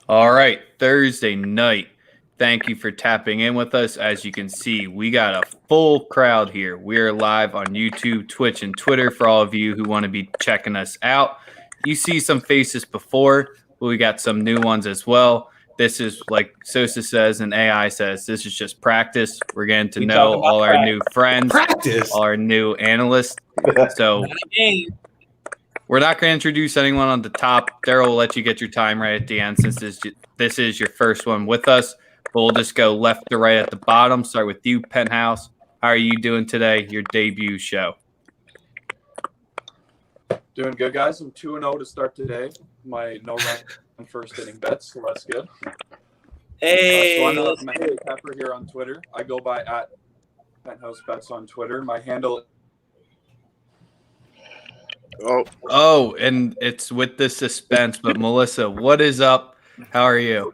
All right, Thursday night. Thank you for tapping in with us. As you can see, we got a full crowd here. We are live on YouTube, Twitch, and Twitter for all of you who want to be checking us out. You see some faces before, but we got some new ones as well. This is, like Sosa says and AI says, this is just practice. We're getting to know all our new friends, all our new analysts. So we're not going to introduce anyone on the top. Daryl will let you get your time right at the end since this is your first one with us. But we'll just go left to right at the bottom. Start with you, Penthouse. How are you doing today? Your debut show. Doing good, guys. I'm 2-0 to start today. My no-run first inning bets, so that's good. Hey, so I'm a handicapper here on Twitter. I go by @PenthouseBets on Twitter. My handle. Oh, and it's with the suspense. But Melissa, what is up? How are you?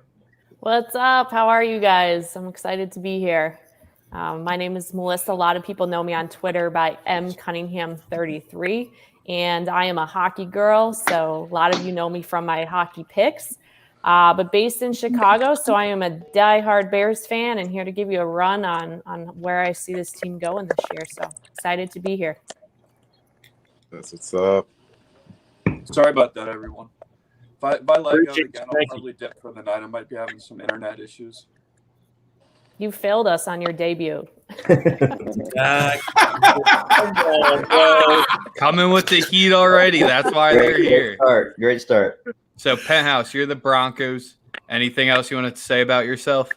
What's up? How are you guys? I'm excited to be here. My name is Melissa. A lot of people know me on Twitter by mcunningham33, and I am a hockey girl. So a lot of you know me from my hockey picks, but based in Chicago. So I am a diehard Bears fan and here to give you a run on where I see this team going this year. So excited to be here. That's what's up. Sorry about that, everyone. If I lag out again, I'll probably dip for the night. I might be having some internet issues. You failed us on your debut. Coming with the heat already. That's why they're here. Great start. So, Penthouse, you're the Broncos. Anything else you wanted to say about yourself?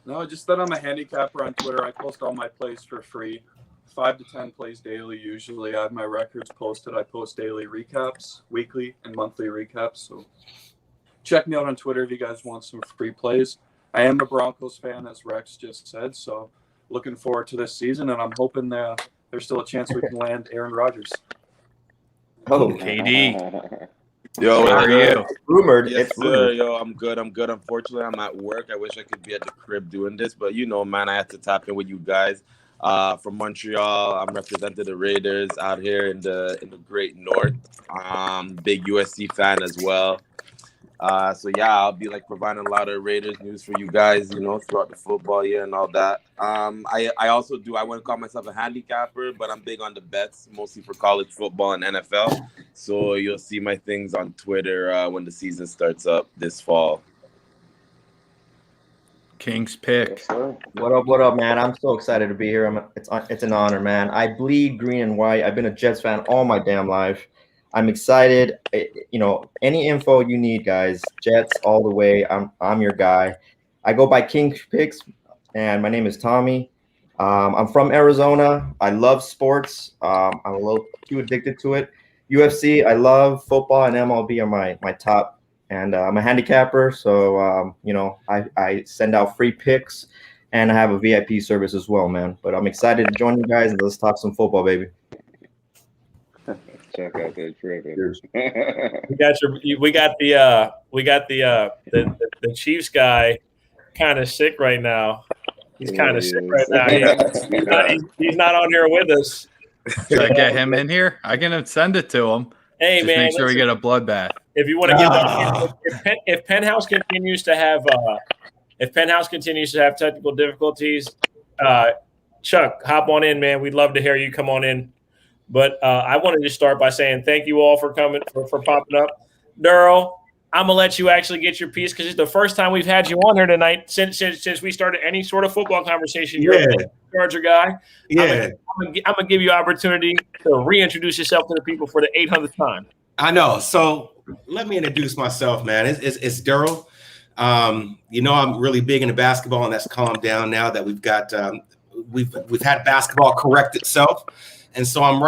No, just that I'm a handicapper on Twitter. I post all my plays for free. 5 to 10 plays daily usually. I have my records posted. I post daily recaps, weekly and monthly recaps. So check me out on Twitter if you guys want some free plays. I am a Broncos fan, as Rex just said, so looking forward to this season, and I'm hoping there's still a chance we can land Aaron Rodgers. Oh, KD. Yo, how are you? Rumored. Yes, It's sir. rumored. Yo, I'm good. Unfortunately, I'm at work. I wish I could be at the crib doing this, but man, I had to tap in with you guys. From Montreal, I'm representing the Raiders out here in the great north. Big USC fan as well. So yeah, I'll be providing a lot of Raiders news for you guys, throughout the football year and all that. I also I wouldn't call myself a handicapper, but I'm big on the bets, mostly for college football and NFL. So you'll see my things on Twitter when the season starts up this fall. King's pick. What up, man? I'm so excited to be here. It's an honor, man. I bleed green and white. I've been a Jets fan all my damn life. I'm excited. Any info you need, guys. Jets all the way. I'm your guy. I go by King Picks, and my name is Tommy. I'm from Arizona. I love sports. I'm a little too addicted to it. UFC, I love football, and MLB are my top. And I'm a handicapper, so I send out free picks, and I have a VIP service as well, man. But I'm excited to join you guys, and let's talk some football, baby. Check out that trivia. we got the Chiefs guy kind of sick right now. He's kind of sick right now. He's not on here with us. Should I get him in here? I can send it to him. Hey, just man, make sure we get a bloodbath. If you want to get if Penthouse continues to have technical difficulties, Chuck, hop on in, man. We'd love to hear you come on in. But I wanted to start by saying thank you all for coming, for popping up. Daryl, I'm gonna let you actually get your piece because it's the first time we've had you on here tonight since we started any sort of football conversation. You're a Charger guy. Yeah, I'm gonna give you opportunity to reintroduce yourself to the people for the 800th time. I know. So let me introduce myself, man. It's Daryl. I'm really big into basketball, and that's calmed down now that we've got we've had basketball correct itself. And so I'm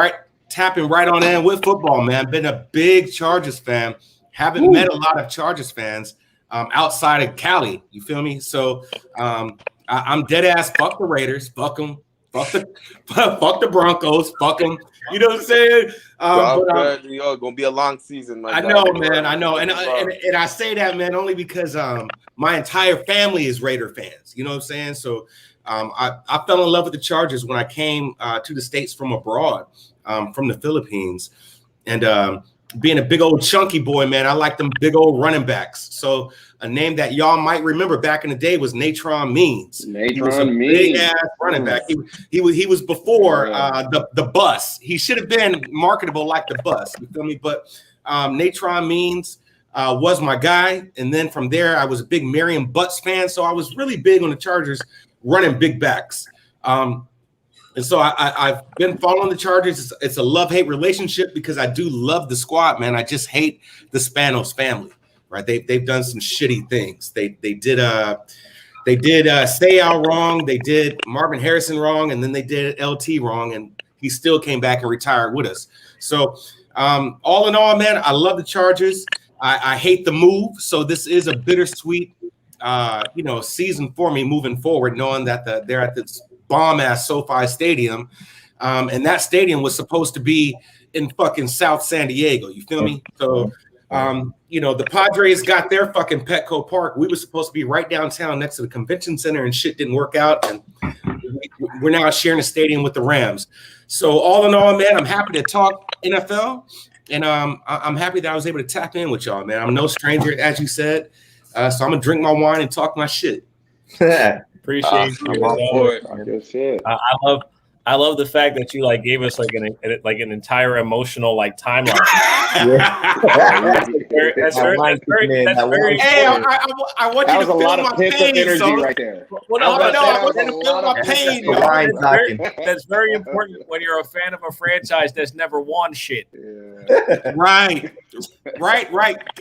tapping right on in with football, man. Been a big Chargers fan. Haven't met a lot of Chargers fans outside of Cali. You feel me? So I'm dead ass. Fuck the Raiders. Fuck them. Fuck the Broncos. Fuck them. You know what I'm saying? Gonna be a long season. I know, man. I know, and I say that, man, only because my entire family is Raider fans. You know what I'm saying? So I fell in love with the Chargers when I came to the States from abroad, from the Philippines, and being a big old chunky boy, man, I like them big old running backs. So a name that y'all might remember back in the day was Natron Means. He was a big ass running back. He was before the bus. He should have been marketable like the bus. You feel me? But Natron Means was my guy. And then from there, I was a big Marion Butts fan. So I was really big on the Chargers running big backs. And so I've been following the Chargers. It's a love-hate relationship because I do love the squad, man. I just hate the Spanos family, right? They've done some shitty things. They did Sayal wrong. They did Marvin Harrison wrong, and then they did LT wrong, and he still came back and retired with us. So all in all, man, I love the Chargers. I hate the move. So this is a bittersweet, season for me moving forward, knowing that they're at this bomb-ass SoFi Stadium, and that stadium was supposed to be in fucking South San Diego. You feel me? So, the Padres got their fucking Petco Park. We were supposed to be right downtown next to the convention center, and shit didn't work out. And we're now sharing a stadium with the Rams. So, all in all, man, I'm happy to talk NFL, and I'm happy that I was able to tap in with y'all, man. I'm no stranger, as you said, so I'm gonna drink my wine and talk my shit. Appreciate you. I love the fact that you like gave us like an entire emotional like timeline. That's very. Hey, I want you to feel my pain, energy right there. That's very important when you're a fan of a franchise that's never won shit. Yeah. Right.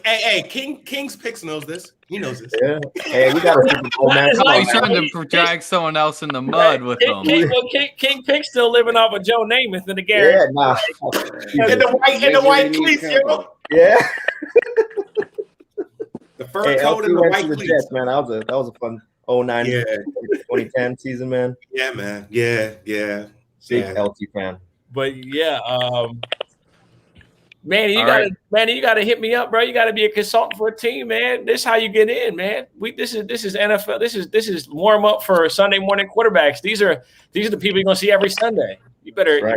Hey, King's Picks knows this. He knows this. Yeah. Hey, we got a Super Bowl, man. Come on, He's trying to drag someone else in the mud with them. King Pick's still living off of Joe Namath in the garage. Yeah, nah. And the white cleats, yo. Yeah. The fur coat and the white cleats. Jets, man. That was a fun 09 2010 season, man. Yeah, man. Yeah. Big LT fan. But yeah, Manny, you gotta hit me up, bro. You gotta be a consultant for a team, man. This is how you get in, man. This is NFL. This is warm up for Sunday morning quarterbacks. These are the people you're gonna see every Sunday. You better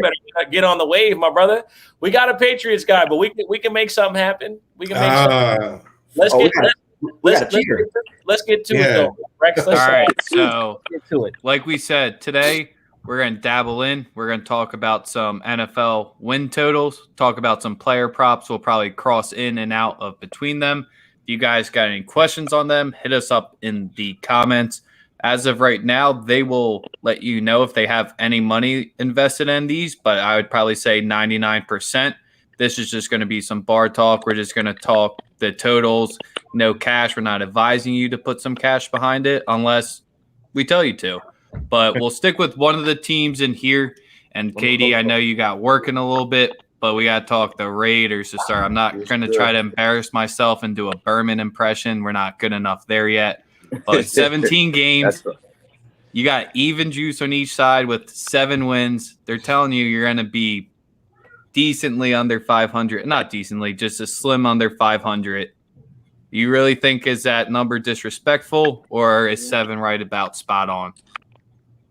get on the wave, my brother. We got a Patriots guy, but we can make something happen. We can make something. Let's get to it though, Rex. All right, so get to it. Like we said today, we're going to dabble in. We're going to talk about some NFL win totals, talk about some player props. We'll probably cross in and out of between them. If you guys got any questions on them, hit us up in the comments. As of right now, they will let you know if they have any money invested in these, but I would probably say 99%. This is just going to be some bar talk. We're just going to talk the totals, no cash. We're not advising you to put some cash behind it unless we tell you to. But we'll stick with one of the teams in here. And Katie, I know you got working a little bit, but we got to talk the Raiders to start. I'm not going to try to embarrass myself and do a Berman impression. We're not good enough there yet. But 17 games, you got even juice on each side with 7 wins. They're telling you you're going to be decently under 500. Not decently, just a slim under 500. You really think is that number disrespectful, or is 7 right about spot on?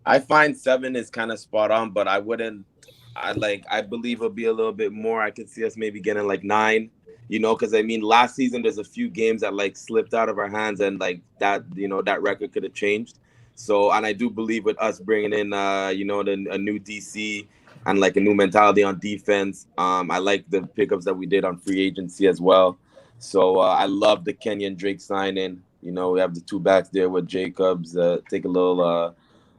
I find 7 is kind of spot on, but I believe it'll be a little bit more. I could see us maybe getting like 9, because I mean, last season there's a few games that like slipped out of our hands, and like that, that record could have changed. So, and I do believe with us bringing in, a new DC and like a new mentality on defense. I like the pickups that we did on free agency as well. So I love the Kenyon Drake signing. We have the 2 backs there with Jacobs. Take a little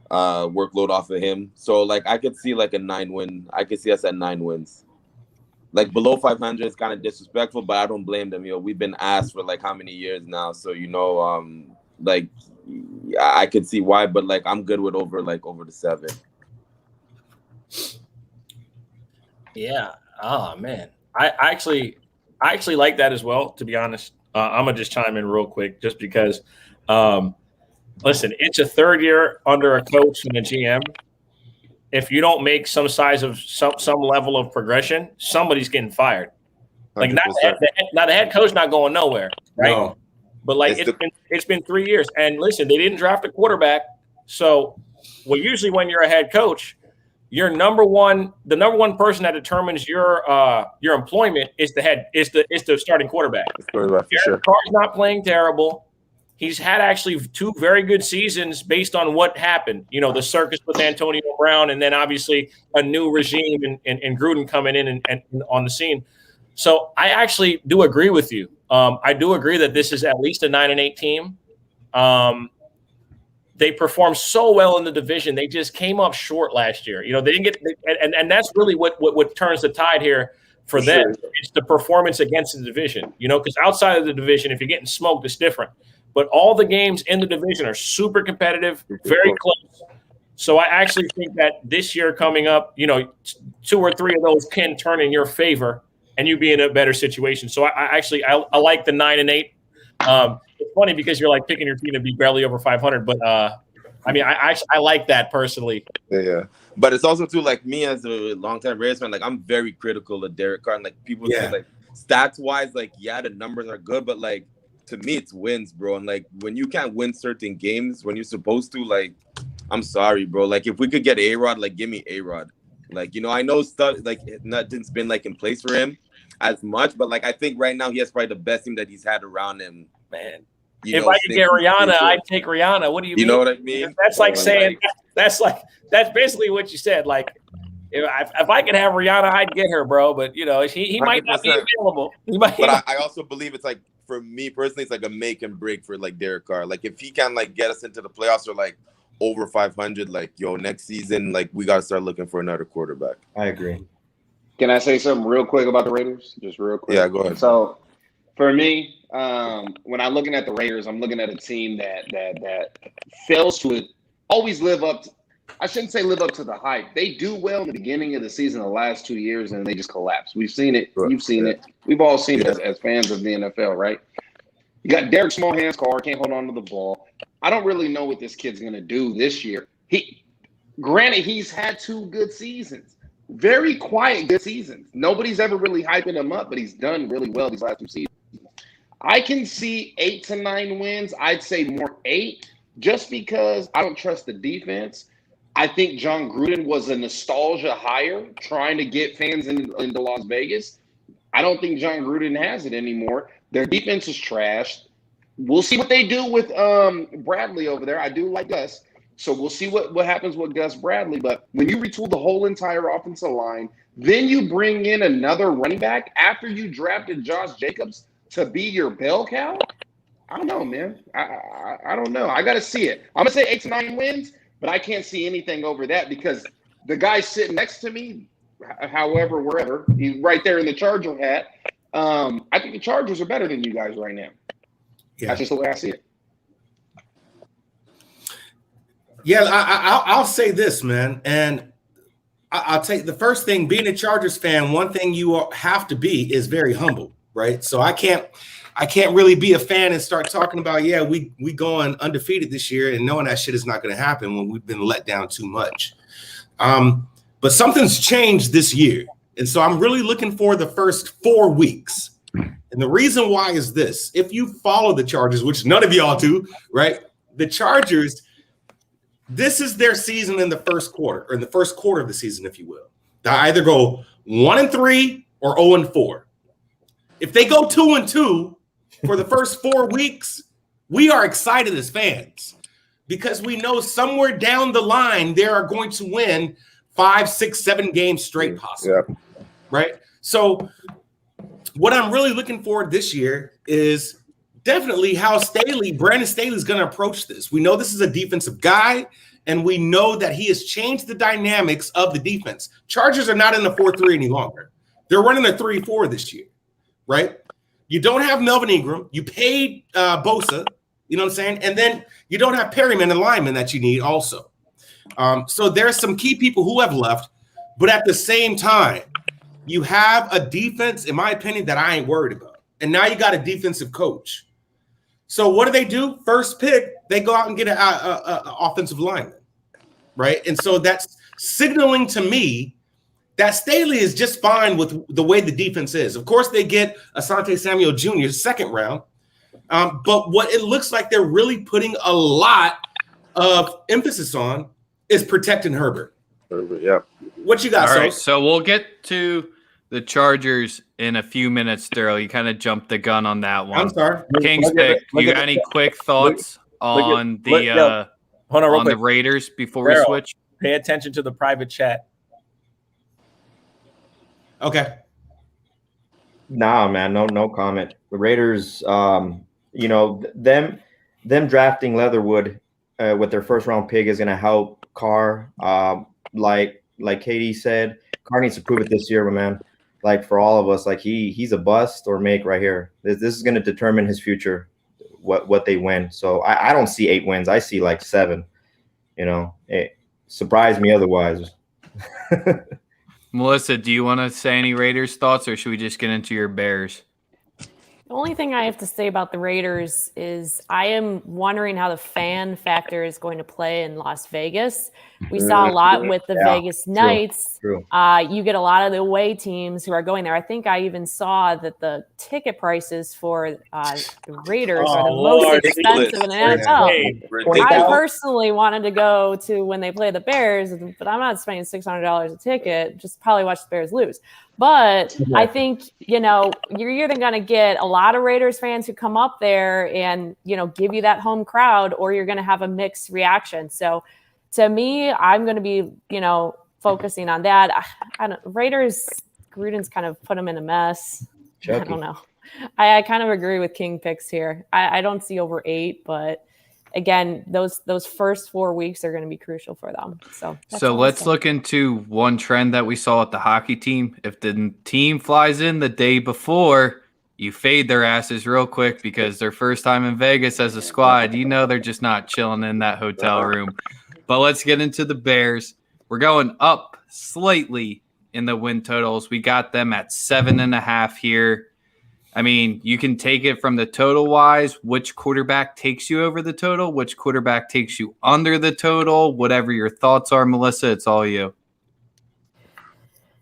workload off of him. So like I could see like a 9 win. I could see us at 9 wins. Like below 500 is kind of disrespectful, but I don't blame them. We've been asked for like how many years now. So like I could see why, but like I'm good with over the 7. Yeah. Oh man. I actually like that as well, to be honest. I'm gonna just chime in real quick just because listen, it's a 3rd year under a coach and a GM. If you don't make some level of progression, somebody's getting fired. Like not the head coach not going nowhere, right? No. But like it's been 3 years, and listen, they didn't draft a quarterback. So, usually when you're a head coach, the number one person that determines your employment is the starting quarterback. For sure. Carr's not playing terrible. He's had actually 2 very good seasons based on what happened. You know, the circus with Antonio Brown, and then obviously a new regime and Gruden coming in and on the scene. So I actually do agree with you. I do agree that this is at least a 9-8 team. They performed so well in the division. They just came up short last year. You know, they didn't get, and that's really what turns the tide here for them. Sure. It's the performance against the division. You know, because outside of the division, if you're getting smoked, it's different. But all the games in the division are super competitive, very close. So I actually think that this year coming up, you know, 2 or 3 of those can turn in your favor, and you be in a better situation. So I like the 9-8. It's funny because you're like picking your team to be barely over 500, but I mean, I like that personally. Yeah, but it's also too, like, me as a longtime Raiders fan, like, I'm very critical of Derek Carr. And, like, people say, like, stats wise, like, yeah, the numbers are good, but, like, to me, it's wins, bro. And, like, when you can't win certain games when you're supposed to, like, I'm sorry, bro. Like, if we could get A-Rod, like, give me A-Rod. Like, you know, I know stuff, like, nothing's been, like, in place for him as much, but, like, I think right now he has probably the best team that he's had around him. Man, if I could get Rihanna, I'd take Rihanna. What do you mean? You know what I mean? That's like saying, that's basically what you said. Like, if I could have Rihanna, I'd get her, bro. But, you know, he might not be available. But I also believe it's like, for me personally, it's like a make and break for, like, Derek Carr. Like, if he can, like, get us into the playoffs or, like, over 500, like, yo, next season, like, we got to start looking for another quarterback. I agree. Can I say something real quick about the Raiders? Just real quick. Yeah, go ahead. So, for me, when I'm looking at the Raiders, I'm looking at a team that fails to always live up to, I shouldn't say live up to the hype. They do well in the beginning of the season, the last 2 years, and they just collapse. We've seen it. Right. You've seen it. We've all seen it as fans of the NFL, right? You got Derek Small Hands Carr, can't hold on to the ball. I don't really know what this kid's going to do this year. Granted, he's had 2 good seasons. Very quiet good seasons. Nobody's ever really hyping him up, but he's done really well these last 2 seasons. I can see 8 to 9 wins. I'd say more 8, just because I don't trust the defense. I think John Gruden was a nostalgia hire, trying to get fans into Las Vegas. I don't think John Gruden has it anymore. Their defense is trashed. We'll see what they do with Bradley over there. I do like Gus. So we'll see what happens with Gus Bradley. But when you retool the whole entire offensive line, then you bring in another running back after you drafted Josh Jacobs to be your bell cow, I don't know, man. I don't know. I got to see it. I'm going to say 8 to 9 wins, but I can't see anything over that because the guy sitting next to me, however, wherever, he's right there in the Charger hat. I think the Chargers are better than you guys right now. Yeah. That's just the way I see it. Yeah, I'll say this, man, and I'll take the first thing. Being a Chargers fan, one thing you have to be is very humble, right? So I can't really be a fan and start talking about, yeah, we going undefeated this year and knowing that shit is not going to happen when we've been let down too much. But something's changed this year, and so I'm really looking for the first 4 weeks. And the reason why is this: if you follow the Chargers, which none of y'all do, right? The Chargers. This is their season in the first quarter, or in the first quarter of the season, if you will. They either go 1-3 or 0-4. If they go 2-2 for the first 4 weeks, we are excited as fans because we know somewhere down the line they are going to win 5, 6, 7 games straight possible. Yeah. Right? So what I'm really looking for this year is definitely how Brandon Staley is going to approach this. We know this is a defensive guy, and we know that he has changed the dynamics of the defense. Chargers are not in the 4-3 any longer. They're running a 3-4 this year, right? You don't have Melvin Ingram. You paid Bosa, you know what I'm saying? And then you don't have Perryman and lineman that you need also. So there's some key people who have left, but at the same time, you have a defense, in my opinion, that I ain't worried about. And now you got a defensive coach. So what do? First pick, they go out and get an offensive lineman, right? And so that's signaling to me that Staley is just fine with the way the defense is. Of course, they get Asante Samuel Jr. second round, but what it looks like they're really putting a lot of emphasis on is protecting Herbert. Perfect. Yeah. What you got, All right, Sos? so we'll get to the Chargers in a few minutes, Daryl. You kind of jumped the gun on that one. I'm sorry. King's Look at pick. it, look You at got it. any quick thoughts on the yo, hold on, real on the quick. Raiders before we Daryl. switch? Pay attention to the private chat. Okay. Nah, man, no comment. The Raiders, you know, them drafting Leatherwood with their first round pick is gonna help Carr. Like Katie said, Carr needs to prove it this year, my man. Like for all of us, like he's a bust or make right here. This is gonna determine his future, what they win. So I don't see 8 wins. I see like 7. You know, it surprised me otherwise. Melissa, do you want to say any Raiders thoughts, or should we just get into your Bears? The only thing I have to say about the Raiders is I am wondering how the fan factor is going to play in Las Vegas. We saw a lot with the Vegas Knights. True. You get a lot of the away teams who are going there. I think I even saw that the ticket prices for the Raiders are the most expensive in the NFL. I personally wanted to go to when they play the Bears, but I'm not spending $600 a ticket. Just probably watch the Bears lose. But I think, you know, you're either going to get a lot of Raiders fans who come up there and, you know, give you that home crowd, or you're going to have a mixed reaction. So to me, I'm going to be, you know, focusing on that. Raiders, Gruden's kind of put them in a mess. Chucky. I don't know. I kind of agree with King picks here. I don't see over 8, but again, those first 4 weeks are going to be crucial for them. So let's look into one trend that we saw at the hockey team. If the team flies in the day before, you fade their asses real quick because their first time in Vegas as a squad, you know they're just not chilling in that hotel room. But let's get into the Bears. We're going up slightly in the win totals. We got them at 7.5 here. I mean, you can take it from the total wise, which quarterback takes you over the total, which quarterback takes you under the total, whatever your thoughts are, Melissa, it's all you.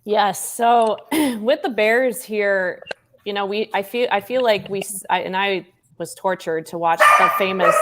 Yes. So with the Bears here, you know, I feel like I was tortured to watch the famous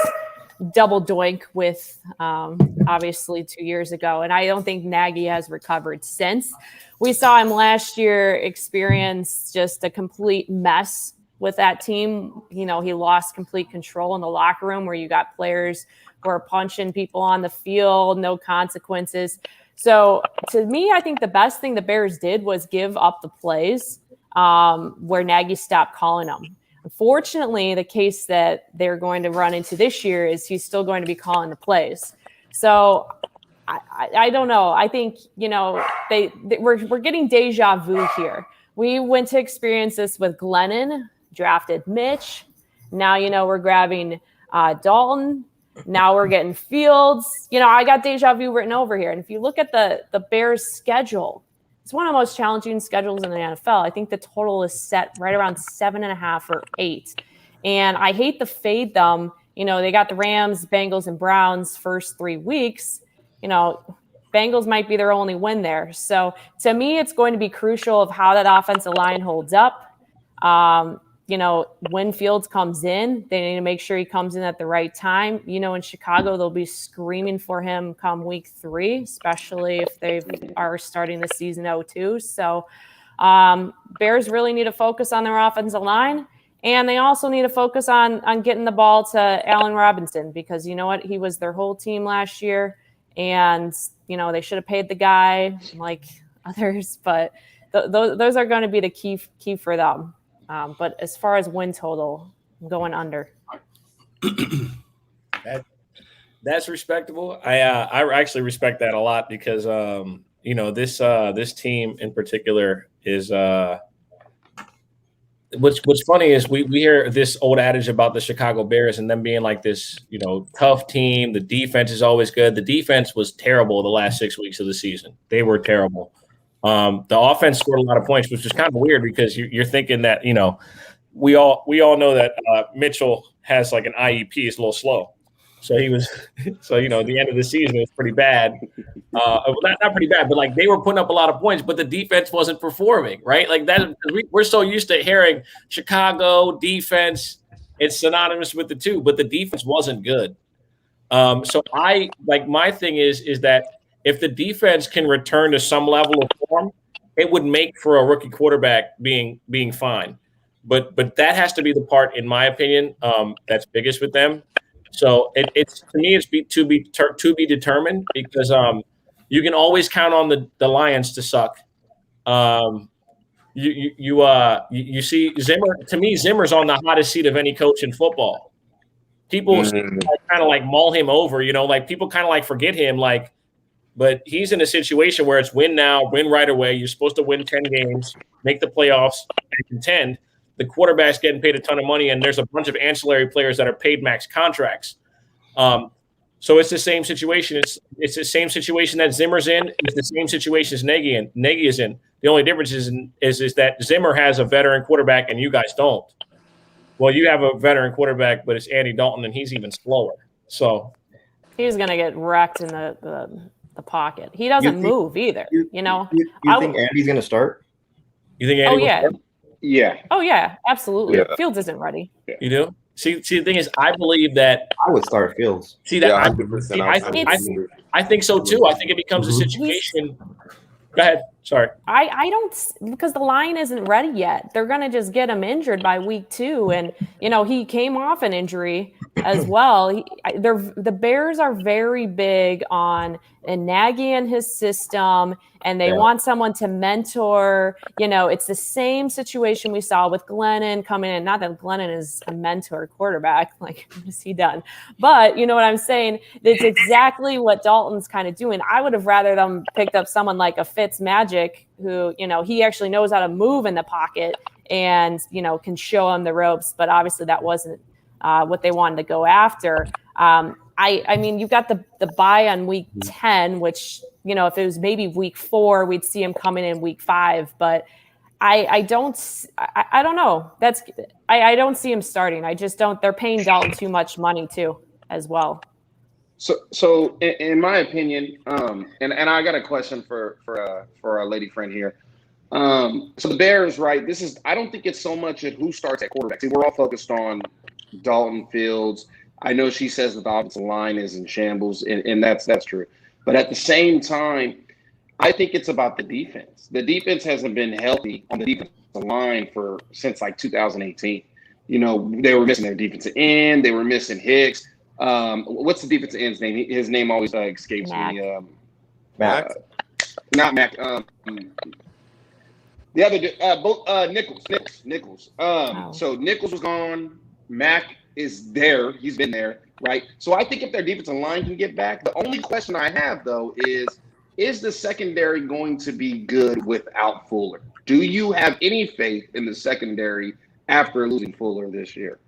double doink with obviously 2 years ago. And I don't think Nagy has recovered since. We saw him last year experience just a complete mess with that team. You know, he lost complete control in the locker room where you got players who are punching people on the field, no consequences. So to me, I think the best thing the Bears did was give up the plays where Nagy stopped calling them. Unfortunately, the case that they're going to run into this year is he's still going to be calling the plays. So I don't know. I think, you know, we're getting deja vu here. We went to experience this with Glennon, drafted Mitch. Now, you know, we're grabbing Dalton. Now we're getting Fields. You know, I got deja vu written over here. And if you look at the Bears schedule, it's one of the most challenging schedules in the NFL. I think the total is set right around 7.5 or 8. And I hate to fade them. You know, they got the Rams, Bengals, and Browns first 3 weeks. You know, Bengals might be their only win there. So to me, it's going to be crucial of how that offensive line holds up. You know, when Fields comes in, they need to make sure he comes in at the right time. You know, in Chicago, they'll be screaming for him come week 3, especially if they are starting the season 0-2. So Bears really need to focus on their offensive line. And they also need to focus on getting the ball to Allen Robinson because, you know what, he was their whole team last year. And, you know, they should have paid the guy like others. But those are going to be the key for them. But as far as win total, I'm going under. That's respectable. I actually respect that a lot because you know, this team in particular is what's funny is we hear this old adage about the Chicago Bears and them being like this, you know, tough team. The defense is always good. The defense was terrible the last 6 weeks of the season. They were terrible. The offense scored a lot of points, which is kind of weird because you're thinking that, you know, we all know that Mitchell has like an IEP. It's a little slow. So you know, at the end of the season, it was pretty bad. Not pretty bad, but like they were putting up a lot of points, but the defense wasn't performing, right? Like that, we're so used to hearing Chicago defense. It's synonymous with the two, but the defense wasn't good. So my thing is that if the defense can return to some level of form, it would make for a rookie quarterback being fine. But that has to be the part, in my opinion, that's biggest with them. So it's to me, it's to be determined, because you can always count on the Lions to suck. You see Zimmer. To me, Zimmer's on the hottest seat of any coach in football. People kind of like mull him over, like people kind of like forget him, but he's in a situation where it's win now, win right away. You're supposed to win 10 games, make the playoffs, and contend. The quarterback's getting paid a ton of money, and there's a bunch of ancillary players that are paid max contracts. So it's the same situation. It's the same situation that Zimmer's in. It's the same situation as Nagy is in. The only difference is that Zimmer has a veteran quarterback and you guys don't. Well, you have a veteran quarterback, but it's Andy Dalton, and he's even slower. So he's gonna get wrecked in the pocket. He doesn't move either. You think Andy's gonna start? You think Andy? Oh yeah. Yeah. Oh yeah, absolutely. Yeah. Fields isn't ready. You do? See, the thing is, I believe that. I would start Fields. See that? Yeah, I think so too. I think it becomes a situation. Go ahead. Sorry. I don't, because the line isn't ready yet. They're going to just get him injured by week 2. And, he came off an injury as well. The Bears are very big on Nagy and his system, and they want someone to mentor. It's the same situation we saw with Glennon coming in. Not that Glennon is a mentor quarterback. Like, what has he done? But you know what I'm saying? It's exactly what Dalton's kind of doing. I would have rather them picked up someone like a Fitzmagic, who, he actually knows how to move in the pocket and, can show him the ropes. But obviously that wasn't what they wanted to go after. I mean, you've got the bye on week 10, which, if it was maybe week 4, we'd see him coming in week 5. But I don't know. I don't see him starting. I just don't. They're paying Dalton too much money too, as well. So in my opinion, and I got a question for our lady friend here. So the Bears, right? I don't think it's so much at who starts at quarterback. See, we're all focused on Dalton, Fields. I know she says that the offensive line is in shambles, and that's true. But at the same time, I think it's about the defense. The defense hasn't been healthy on the defensive line since like 2018. They were missing their defensive end. They were missing Hicks. What's the defensive end's name? His name always escapes me. Mac. Not Mac. The other both Nichols. So Nichols was gone. Mac is there. He's been there, right? So I think if their defensive line can get back, the only question I have though is the secondary going to be good without Fuller? Do you have any faith in the secondary after losing Fuller this year?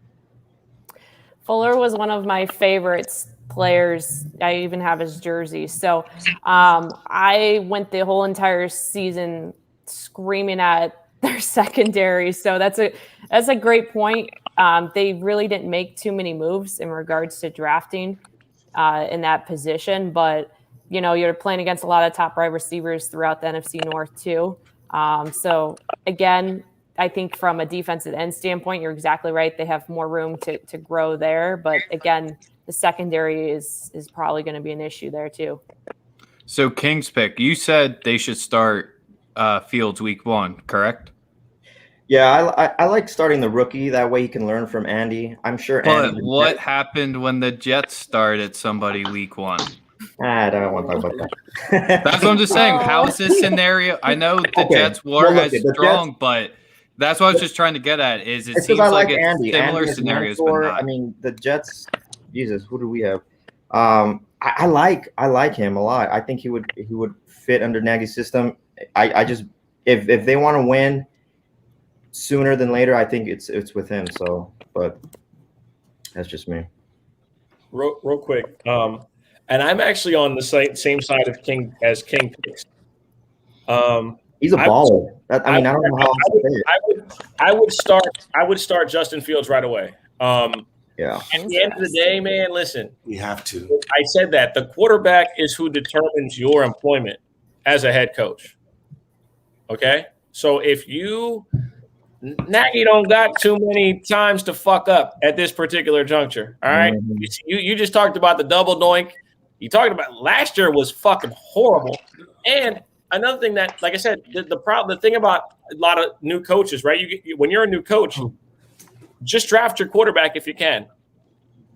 Fuller was one of my favorites players. I even have his jersey. So I went the whole entire season screaming at their secondary. So that's a great point. They really didn't make too many moves in regards to drafting in that position. But, you're playing against a lot of top wide receivers throughout the NFC North too. So again, I think from a defensive end standpoint, you're exactly right. They have more room to grow there. But again, the secondary is probably going to be an issue there too. So King's pick, you said they should start Fields week 1, correct? Yeah, I like starting the rookie. That way he can learn from Andy. I'm sure. But what happened when the Jets started somebody week 1? I don't want to talk about that. That's what I'm just saying. How is this scenario? I know the Jets were as strong, but that's what I was just trying to get at. Is it seems like it's Andy. similar Andy scenarios, mentor. but not. I mean, the Jets. Jesus, who do we have? I like him a lot. I think he would fit under Nagy's system. I just if they want to win sooner than later, I think it's with him. So, but that's just me. Real quick, and I'm actually on the same side of King as King picks. He's a baller. I don't know how else to say it. I would start Justin Fields right away. Yeah. At the end of the day, man, listen. We have to. I said that the quarterback is who determines your employment as a head coach. Okay, so if Nagy don't got too many times to fuck up at this particular juncture. All right, you just talked about the double doink. You talking about last year was fucking horrible. And another thing that, like I said, the thing about a lot of new coaches, right? When you're a new coach, just draft your quarterback if you can,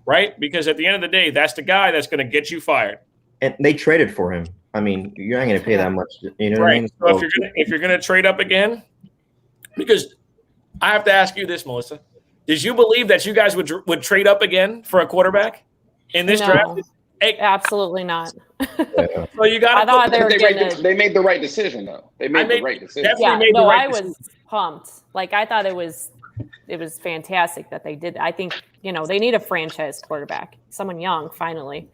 right? Because at the end of the day, that's the guy that's going to get you fired. And they traded for him. I mean, you're not going to pay that much. You know what I mean? So if you're gonna trade up again, because I have to ask you this, Melissa, did you believe that you guys would trade up again for a quarterback in this draft? Absolutely not. So you got. I thought they made the right decision, though. They made the right decision. I was pumped. Like I thought it was fantastic that they did. I think they need a franchise quarterback, someone young, finally.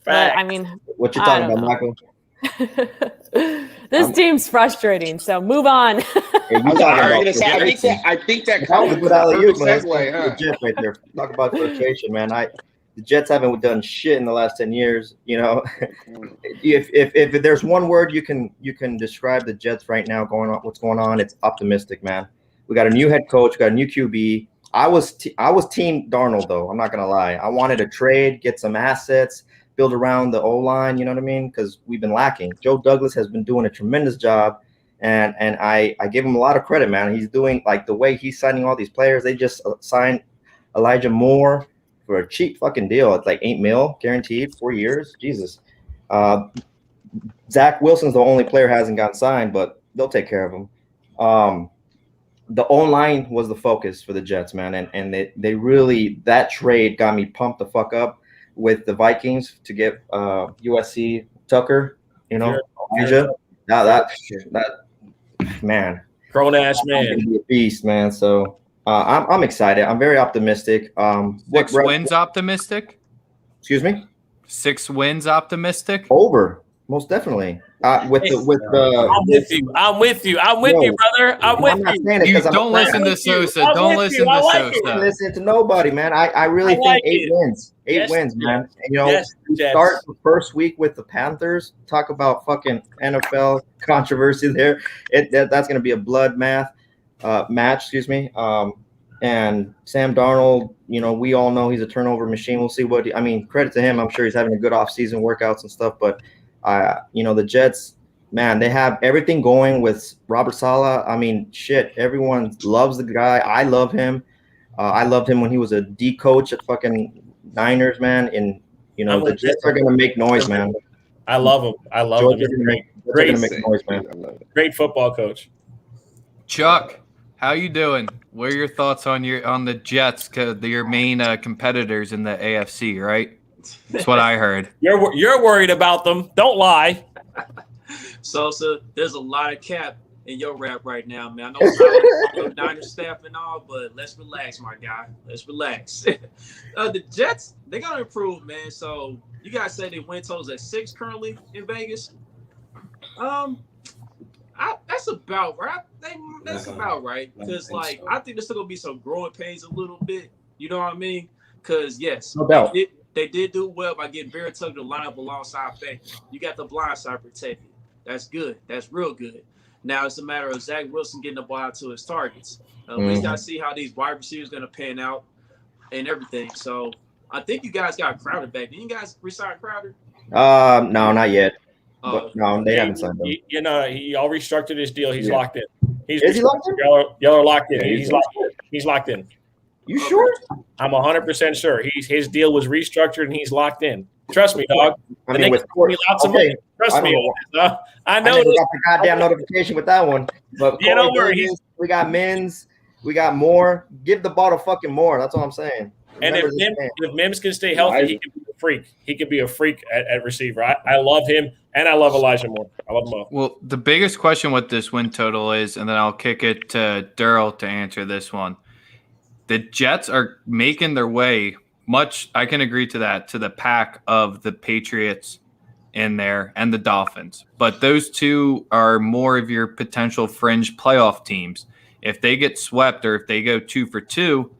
But I mean, what you talking about, Michael? This team's frustrating. So move on. I think that comes with segue, huh? Jets right there. Talk about frustration, man. The Jets haven't done shit in the last 10 years. If there's one word you can describe the Jets right now what's going on, it's optimistic, man. We got a new head coach, we got a new QB. I was team Darnold though. I'm not gonna lie. I wanted to trade, get some assets, build around the O-line, you know what I mean? Because we've been lacking. Joe Douglas has been doing a tremendous job, and I give him a lot of credit, man. He's doing like the way he's signing all these players. They just signed Elijah Moore for a cheap fucking deal. It's like $8 million guaranteed, 4 years. Jesus. Zach Wilson's the only player who hasn't gotten signed, but they'll take care of him. The O-line was the focus for the Jets, man, and they really, that trade got me pumped the fuck up with the Vikings to get USC Tucker, Asia. That man, grown ass man, be a beast, man. So I'm excited. I'm very optimistic. 6 wins optimistic? Excuse me? 6 wins optimistic? Over, most definitely. I'm with you, brother. I'm with you. Don't listen to Sosa. Don't listen to Sosa. Don't listen to nobody, man. I really think 8 wins. 8 wins, man. And, start the first week with the Panthers. Talk about fucking NFL controversy there. That's going to be a blood match. Excuse me. And Sam Darnold, we all know he's a turnover machine. We'll see credit to him. I'm sure he's having a good offseason workouts and stuff. But, the Jets, man, they have everything going with Robert Saleh. I mean, shit, everyone loves the guy. I love him. I loved him when he was a D coach at fucking Niners, man. And, the Jets are going to make noise, man. I love him. He's great. Make noise, man. Great football coach. Chuck, how you doing? What are your thoughts on the Jets? Your main competitors in the AFC, right? That's what I heard. You're worried about them. Don't lie. Sosa, there's a lot of cap in your rap right now, man. I know Niners staff and all, but let's relax, my guy. Let's relax. The Jets, they gotta improve, man. So you guys say they win totals at 6 currently in Vegas. That's about right. That's about right. Because I think there's still gonna be some growing pains a little bit. You know what I mean? Because yes, no doubt. They did do well by getting Barrett Tucker to line up alongside Baker. You got the blind side protected. That's good. That's real good. Now it's a matter of Zach Wilson getting the ball out to his targets. We got to see how these wide receivers going to pan out and everything. So I think you guys got Crowder back. Did you guys resign Crowder? No, not yet. But no, they haven't signed him. He all restructured his deal. He's locked in. Is he locked in? Y'all are locked in. He's locked in. He's locked in. You sure? I'm 100% sure. His deal was restructured and he's locked in. Trust me, dog. I mean, with lots of money. Trust me. I know. We got the goddamn notification with that one. But don't worry. We got Mims. We got Moore. Give the ball to fucking Moore. That's all I'm saying. And if Mims can stay healthy, he can be a freak. He could be a freak at receiver. I love him, and I love Elijah Moore. I love them all. Well, the biggest question with this win total is, and then I'll kick it to Daryl to answer this one. The Jets are making their way I can agree to that, to the pack of the Patriots in there and the Dolphins. But those two are more of your potential fringe playoff teams. If they get swept or if they go 2 for 2,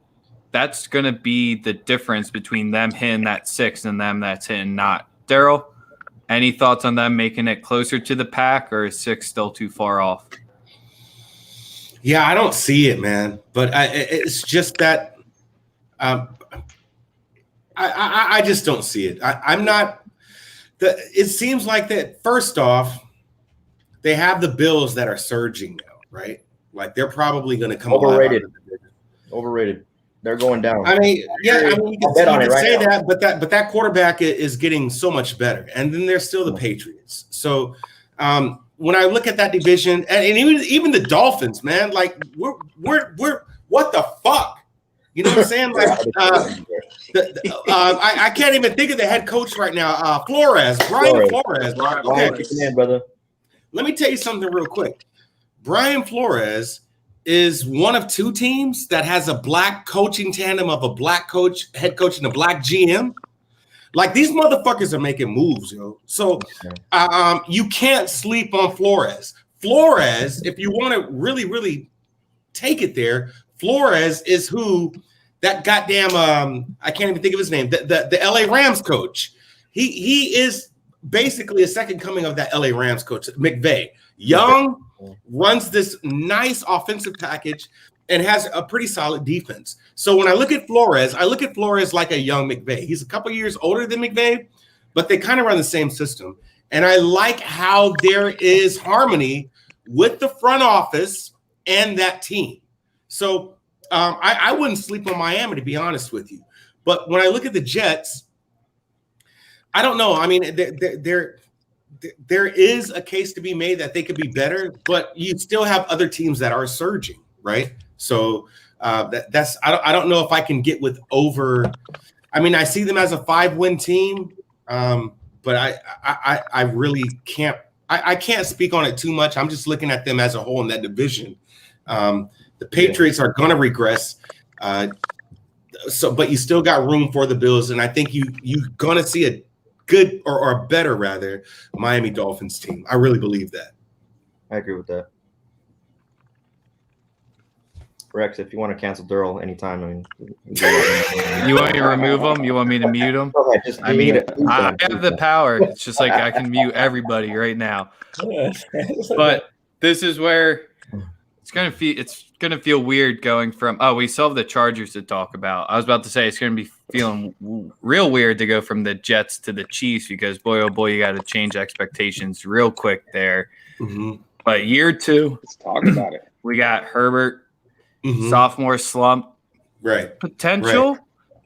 that's going to be the difference between them hitting that 6 and them that's hitting not. Daryl, any thoughts on them making it closer to the pack, or is 6 still too far off? Yeah, I don't see it, man. But it's just that I just don't see it. I'm not it seems like that. First off, they have the Bills that are surging now, right? Like they're probably going to come overrated. Overrated. They're going down. I mean, yeah, I mean, you can say now. that, but that quarterback is getting so much better. And then there's still the Patriots. So when I look at that division, and even the Dolphins, man, like we're what the fuck? You know what I'm saying? Like I can't even think of the head coach right now. Brian Flores. Okay, brother. Let me tell you something real quick. Brian Flores is one of two teams that has a black coaching tandem of a black coach, head coach, and a black GM. Like these motherfuckers are making moves, yo. So you can't sleep on Flores. Flores, if you want to really, really take it there, Flores is who that goddamn I can't even think of his name. The LA Rams coach. He is basically a second coming of that LA Rams coach, McVay. Young, runs this nice offensive package and has a pretty solid defense. So when I look at Flores like a young McVay. He's a couple years older than McVay, but they kind of run the same system. And I like how there is harmony with the front office and that team. So I wouldn't sleep on Miami, to be honest with you. But when I look at the Jets, I don't know. I mean, there is a case to be made that they could be better, but you still have other teams that are surging, right? So that's I don't know if I can get with over. I mean, I see them as a 5-win team, but I really can't. I can't speak on it too much. I'm just looking at them as a whole in that division. The Patriots are going to regress. But you still got room for the Bills, and I think you're going to see a good or a better, rather, Miami Dolphins team. I really believe that. I agree with that. Rex, if you want to cancel Durrell anytime, I mean, you want me to remove him? You want me to mute him? I mean, I have the power. It's just like I can mute everybody right now. But this is where it's gonna feel weird going from. Oh, we still have the Chargers to talk about. I was about to say it's gonna be feeling real weird to go from the Jets to the Chiefs because boy, oh boy, you got to change expectations real quick there. Mm-hmm. But year 2, let's talk about it. We got Herbert, sophomore slump, right? Potential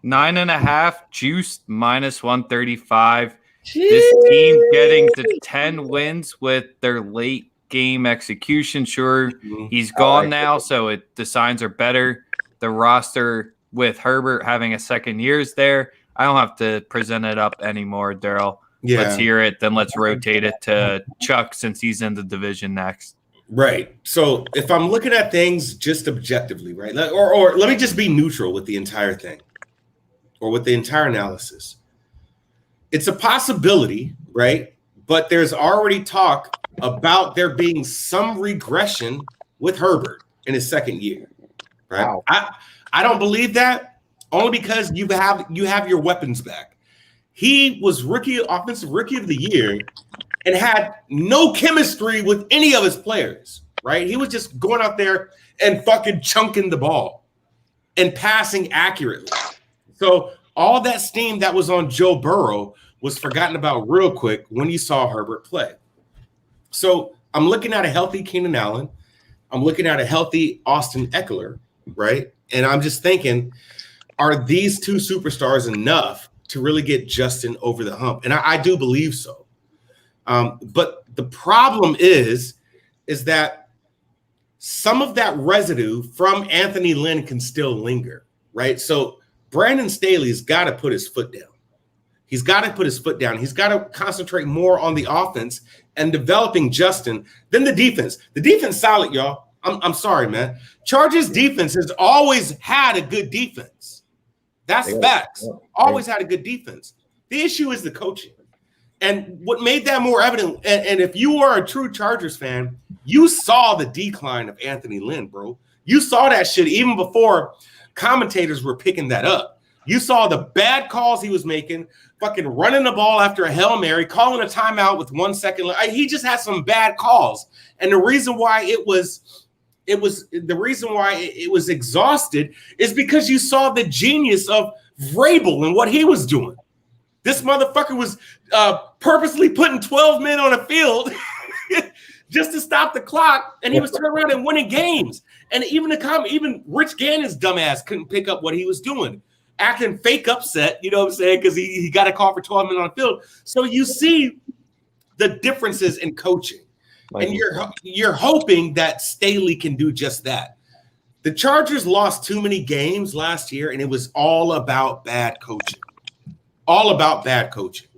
9.5, juiced -135. This team getting to 10 wins with their late game execution. Sure, he's gone now, so the signs are better. The roster with Herbert having a second year's there. I don't have to present it up anymore, Daryl. Yeah. Let's hear it. Then let's rotate it to Chuck since he's in the division next. Right. So if I'm looking at things just objectively, right, or let me just be neutral with the entire thing or with the entire analysis. It's a possibility, right? But there's already talk about there being some regression with Herbert in his second year, right? Wow. I don't believe that only because you have your weapons back. He was offensive rookie of the year and had no chemistry with any of his players, right? He was just going out there and fucking chunking the ball and passing accurately. So all that steam that was on Joe Burrow was forgotten about real quick when you saw Herbert play. So I'm looking at a healthy Keenan Allen. I'm looking at a healthy Austin Eckler, right? And I'm just thinking, are these two superstars enough to really get Justin over the hump? And I do believe so. But the problem is that some of that residue from Anthony Lynn can still linger, right? So Brandon Staley's got to put his foot down. He's got to put his foot down. He's got to concentrate more on the offense and developing Justin than the defense. The defense solid, y'all. I'm sorry, man. Chargers defense has always had a good defense. That's facts. Always had a good defense. The issue is the coaching. And what made that more evident, and if you are a true Chargers fan, you saw the decline of Anthony Lynn, bro. You saw that shit even before commentators were picking that up. You saw the bad calls he was making, fucking running the ball after a Hail Mary, calling a timeout with 1 second. He just had some bad calls. And the reason why it was exhausted is because you saw the genius of Vrabel and what he was doing. This motherfucker was purposely putting 12 men on a field just to stop the clock, and he was turning around and winning games. And even Rich Gannon's dumbass couldn't pick up what he was doing, acting fake upset, you know what I'm saying, because he got a call for 12 men on the field. So you see the differences in coaching, and you're hoping that Staley can do just that. The Chargers lost too many games last year, and it was all about bad coaching. All about bad coaching.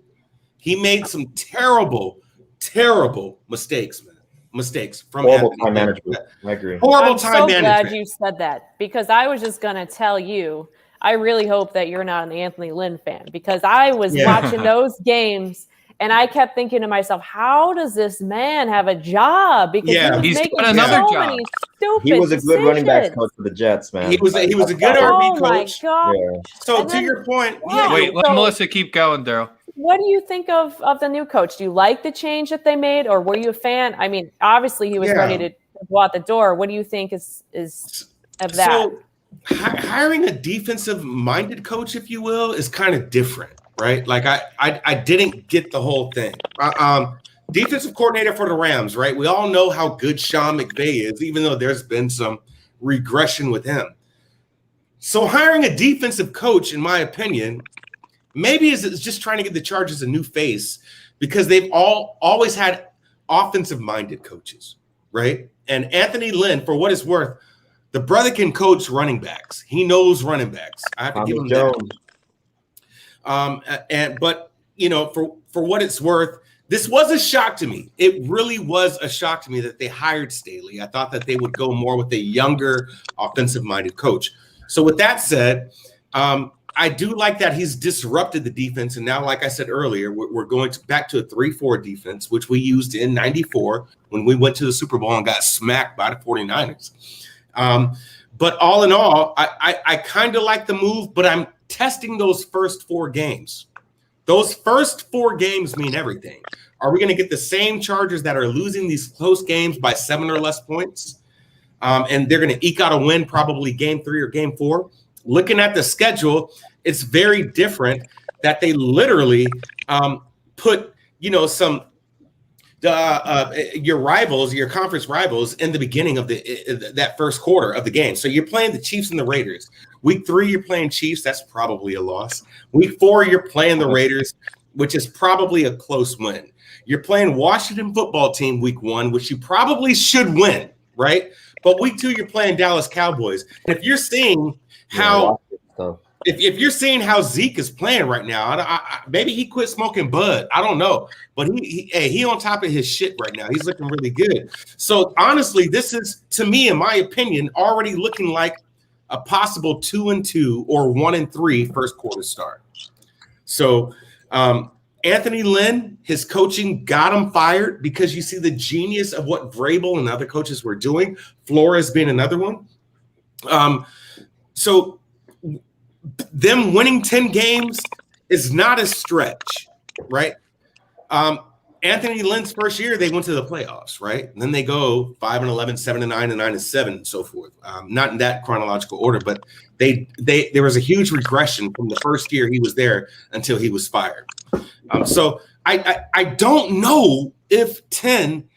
He made some terrible, terrible mistakes, man. Mistakes from horrible time management. I agree. Horrible time management. I'm so glad you said that, because I was just going to tell you, I really hope that you're not an Anthony Lynn fan, because I was watching those games and I kept thinking to myself, how does this man have a job? Because he's making got another so job. many stupid He was a good running backs decisions. coach for the Jets, man. He was a good RB coach. Oh my gosh. Yeah. So And to then- your point, Wait, let Melissa keep going, Daryl. What do you think of the new coach? Do you like the change that they made, or were you a fan? I mean, obviously he was ready to go out the door. What do you think is of that? So hiring a defensive-minded coach, if you will, is kind of different, right? Like I didn't get the whole thing. Defensive coordinator for the Rams, right? We all know how good Sean McVay is, even though there's been some regression with him. So hiring a defensive coach, in my opinion, maybe is just trying to give the Chargers a new face, because they've always had offensive-minded coaches, right? And Anthony Lynn, for what it's worth, the brother can coach running backs. He knows running backs. I have to give him that. But you know, for what it's worth, this was a shock to me. It really was a shock to me that they hired Staley. I thought that they would go more with a younger, offensive-minded coach. So with that said, I do like that he's disrupted the defense. And now, like I said earlier, we're going back to a 3-4 defense, which we used in 94 when we went to the Super Bowl and got smacked by the 49ers. But all in all, I kind of like the move, but I'm testing those first 4 games. Those first 4 games mean everything. Are we going to get the same Chargers that are losing these close games by 7 or less points? And they're going to eke out a win, probably game 3 or game 4. Looking at the schedule, it's very different that they literally put, your rivals, your conference rivals, in the beginning of that first quarter of the game. So you're playing the Chiefs and the Raiders. Week 3, you're playing Chiefs. That's probably a loss. Week 4, you're playing the Raiders, which is probably a close win. You're playing Washington football team week 1, which you probably should win, right? But week 2, you're playing Dallas Cowboys. And if you're seeing how if you're seeing how Zeke is playing right now, maybe he quit smoking bud. I don't know, but he on top of his shit right now. He's looking really good. So honestly, this is, to me, in my opinion, already looking like a possible 2-2 or 1-3 first quarter start. So Anthony Lynn, his coaching got him fired, because you see the genius of what Vrabel and other coaches were doing. Flores being another one. So them winning 10 games is not a stretch, right? Anthony Lynn's first year, they went to the playoffs, right? And then they go 5-11, 7-9, and 9-7, and so forth. Not in that chronological order, but there was a huge regression from the first year he was there until he was fired. So I don't know if 10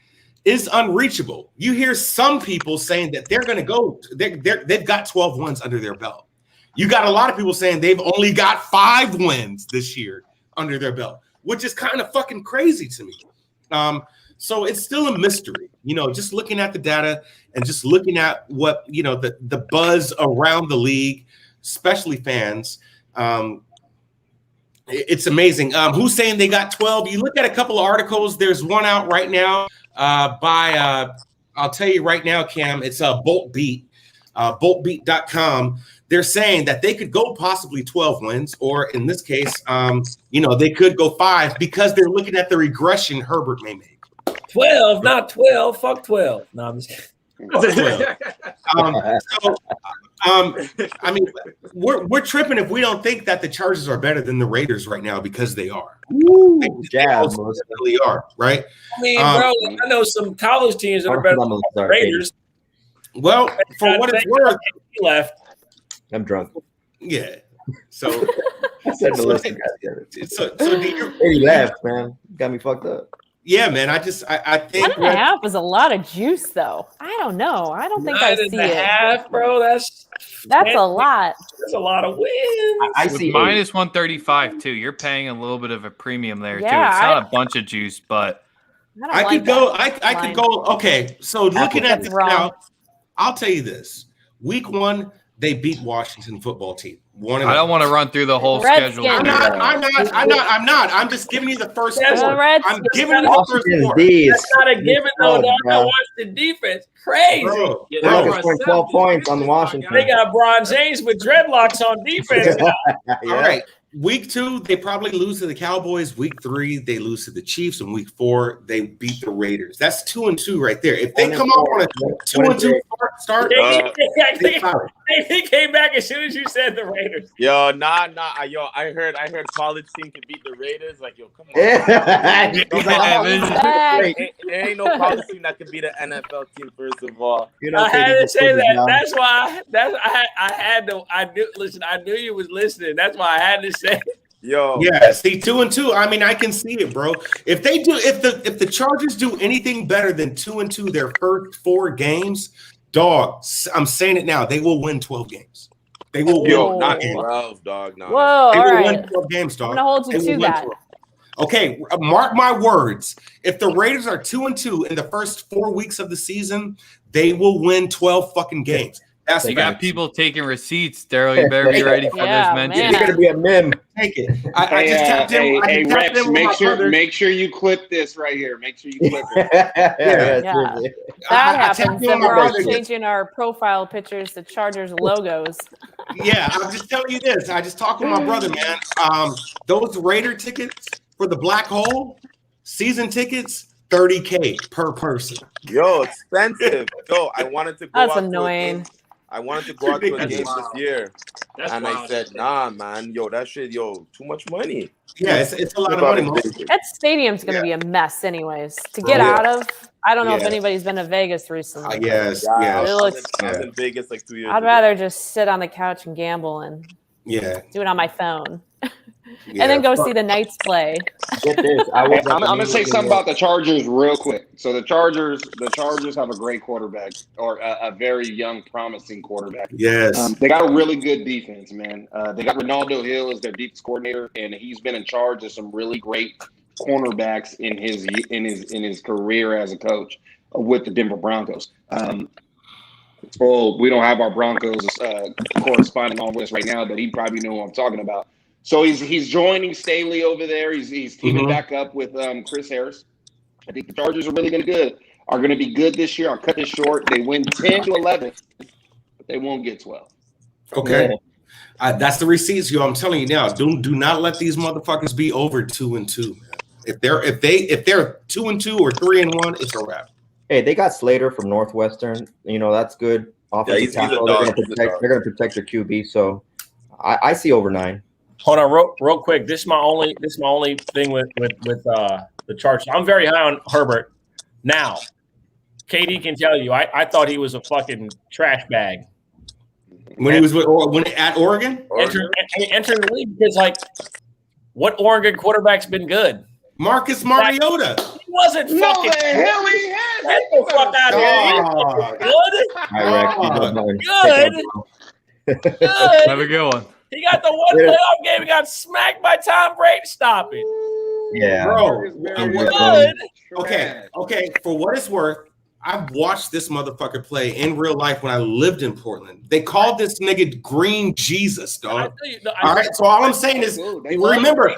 is unreachable. You hear some people saying that they're going to go. They've got 12 wins under their belt. You got a lot of people saying they've only got 5 wins this year under their belt, which is kind of fucking crazy to me. So it's still a mystery, just looking at the data and just looking at what, the buzz around the league, especially fans. It's amazing. Who's saying they got 12? You look at a couple of articles. There's one out right now by, I'll tell you right now, Cam, it's Bolt Beat, boltbeat.com. They're saying that they could go possibly 12 wins, or in this case, they could go 5, because they're looking at the regression Herbert may make. 12, not 12. Fuck 12. No, I'm just kidding. I mean, we're tripping if we don't think that the Chargers are better than the Raiders right now, because they are. They definitely are, right? I mean, bro, I know some college teams that are better than the Raiders. Well, for what it's worth, he left. I'm drunk. Yeah. So I said Melissa got together. So do you? He left, man. Got me fucked up. Yeah, man. I think 1.5 is a lot of juice, though. I don't know. I don't think I see it. 9.5, bro. That's a lot. That's a lot of wins. I With see minus 135 too. You're paying a little bit of a premium there too. Yeah, It's not a bunch of juice, but I could go. I could go. Okay, so looking at this now, I'll tell you this: Week 1, they beat Washington football team. I don't want to run through the whole schedule. I'm not. I'm just giving you the first That's four. I'm giving you the first four. That's not a given, though. I watch the defense. Crazy. Bro, Yeah, Bro, they they scored 12 points on Washington. They got Bron James with dreadlocks on defense. All right. Week 2, they probably lose to the Cowboys. Week 3, they lose to the Chiefs. And week 4, they beat the Raiders. That's 2-2 right there. If they come out on a 2-2 start, he came back as soon as you said the Raiders. Yo, nah. Yo, I heard college team can beat the Raiders. Like, yo, come on. There ain't no college team that can beat an NFL team. First of all, I had to say that. That's why. I knew you was listening. That's why I had to say. Yo, yeah. See, 2-2. I mean, I can see it, bro. If the Chargers do anything better than 2-2 their first 4 games, dog, I'm saying it now. They will win 12 games. They will win. Not 12, dog. No. Whoa, they all will right. win 12 games, dog. I'm gonna hold you to that. 12. Okay, mark my words. If the Raiders are 2-2 in the first 4 weeks of the season, they will win 12 fucking games. That's you got people taking receipts, Daryl. You better be ready for this mention. You're gonna be a mem. Take it. I just tapped in. Hey, Rex, make sure you clip this right here. Make sure you clip it. Yeah. That happens. Then we're all changing our profile pictures to Chargers logos. Yeah, I'm just telling you this. I just talked with my brother, man. Those Raider tickets for the Black Hole, season tickets, $30K per person. Yo, expensive. Yo, I wanted to go That's out annoying. I wanted to go out to a game this year. That's and wild. I said, nah, man. Yo, that shit, too much money. Yeah, it's a lot of money. That stadium's going to be a mess anyways. To get out of, I don't know if anybody's been to Vegas recently. Yes. I was in Vegas like 2 years I'd ago. rather just sit on the couch and gamble and do it on my phone. And then go see the Knights play. Get this. I'm gonna say something about the Chargers real quick. So the Chargers have a great quarterback, or a very young, promising quarterback. Yes. They got a really good defense, man. They got Ronaldo Hill as their defense coordinator, and he's been in charge of some really great cornerbacks in his career as a coach with the Denver Broncos. We don't have our Broncos correspondent on with us right now, but he probably know who I'm talking about. So he's joining Staley over there. He's teaming back up with Chris Harris. I think the Chargers are really going to be good this year. I'll cut this short. They win 10-11, but they won't get 12. Okay. That's the receipts, yo. I'm telling you now. Do not let these motherfuckers be over 2-2, man. If they're 2-2 or 3-1, it's a wrap. Hey, they got Slater from Northwestern. You know, that's good. Offensive tackle. They're gonna protect their QB. So I see over 9. Hold on, real quick. This is my only thing with the Chargers. I'm very high on Herbert. Now, KD can tell you, I thought he was a fucking trash bag when he was at Oregon. Entering the league, because like, what Oregon quarterback's been good? Marcus Mariota. He wasn't fucking. The hell he has. Get the fuck out of here. Good. Have a good one. He got the one playoff game. He got smacked by Tom Brady. Stop it. Yeah. Bro. Good. Okay. For what it's worth, I've watched this motherfucker play in real life when I lived in Portland. They called this nigga Green Jesus, dog. All right. So all I'm saying is, remember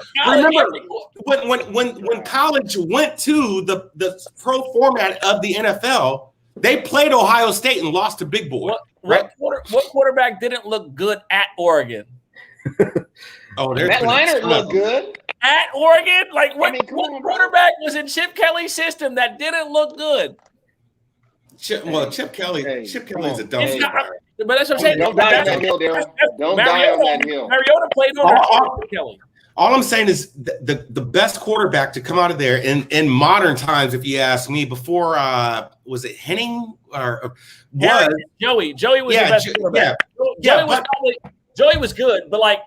when college went to the pro format of the NFL, they played Ohio State and lost to Big Boy. What quarterback didn't look good at Oregon? Matt Leinart looked good at Oregon. Like what quarterback was in Chip Kelly's system that didn't look good? Chip Kelly. Chip Kelly's a dumb guy. But that's what I'm saying. Don't die on that hill, Daryl. Don't die on that hill. Mariota played on Kelly. All I'm saying is the best quarterback to come out of there in modern times, if you ask me, before was it Henning or Joey? Joey was the best quarterback. Joey was good, but like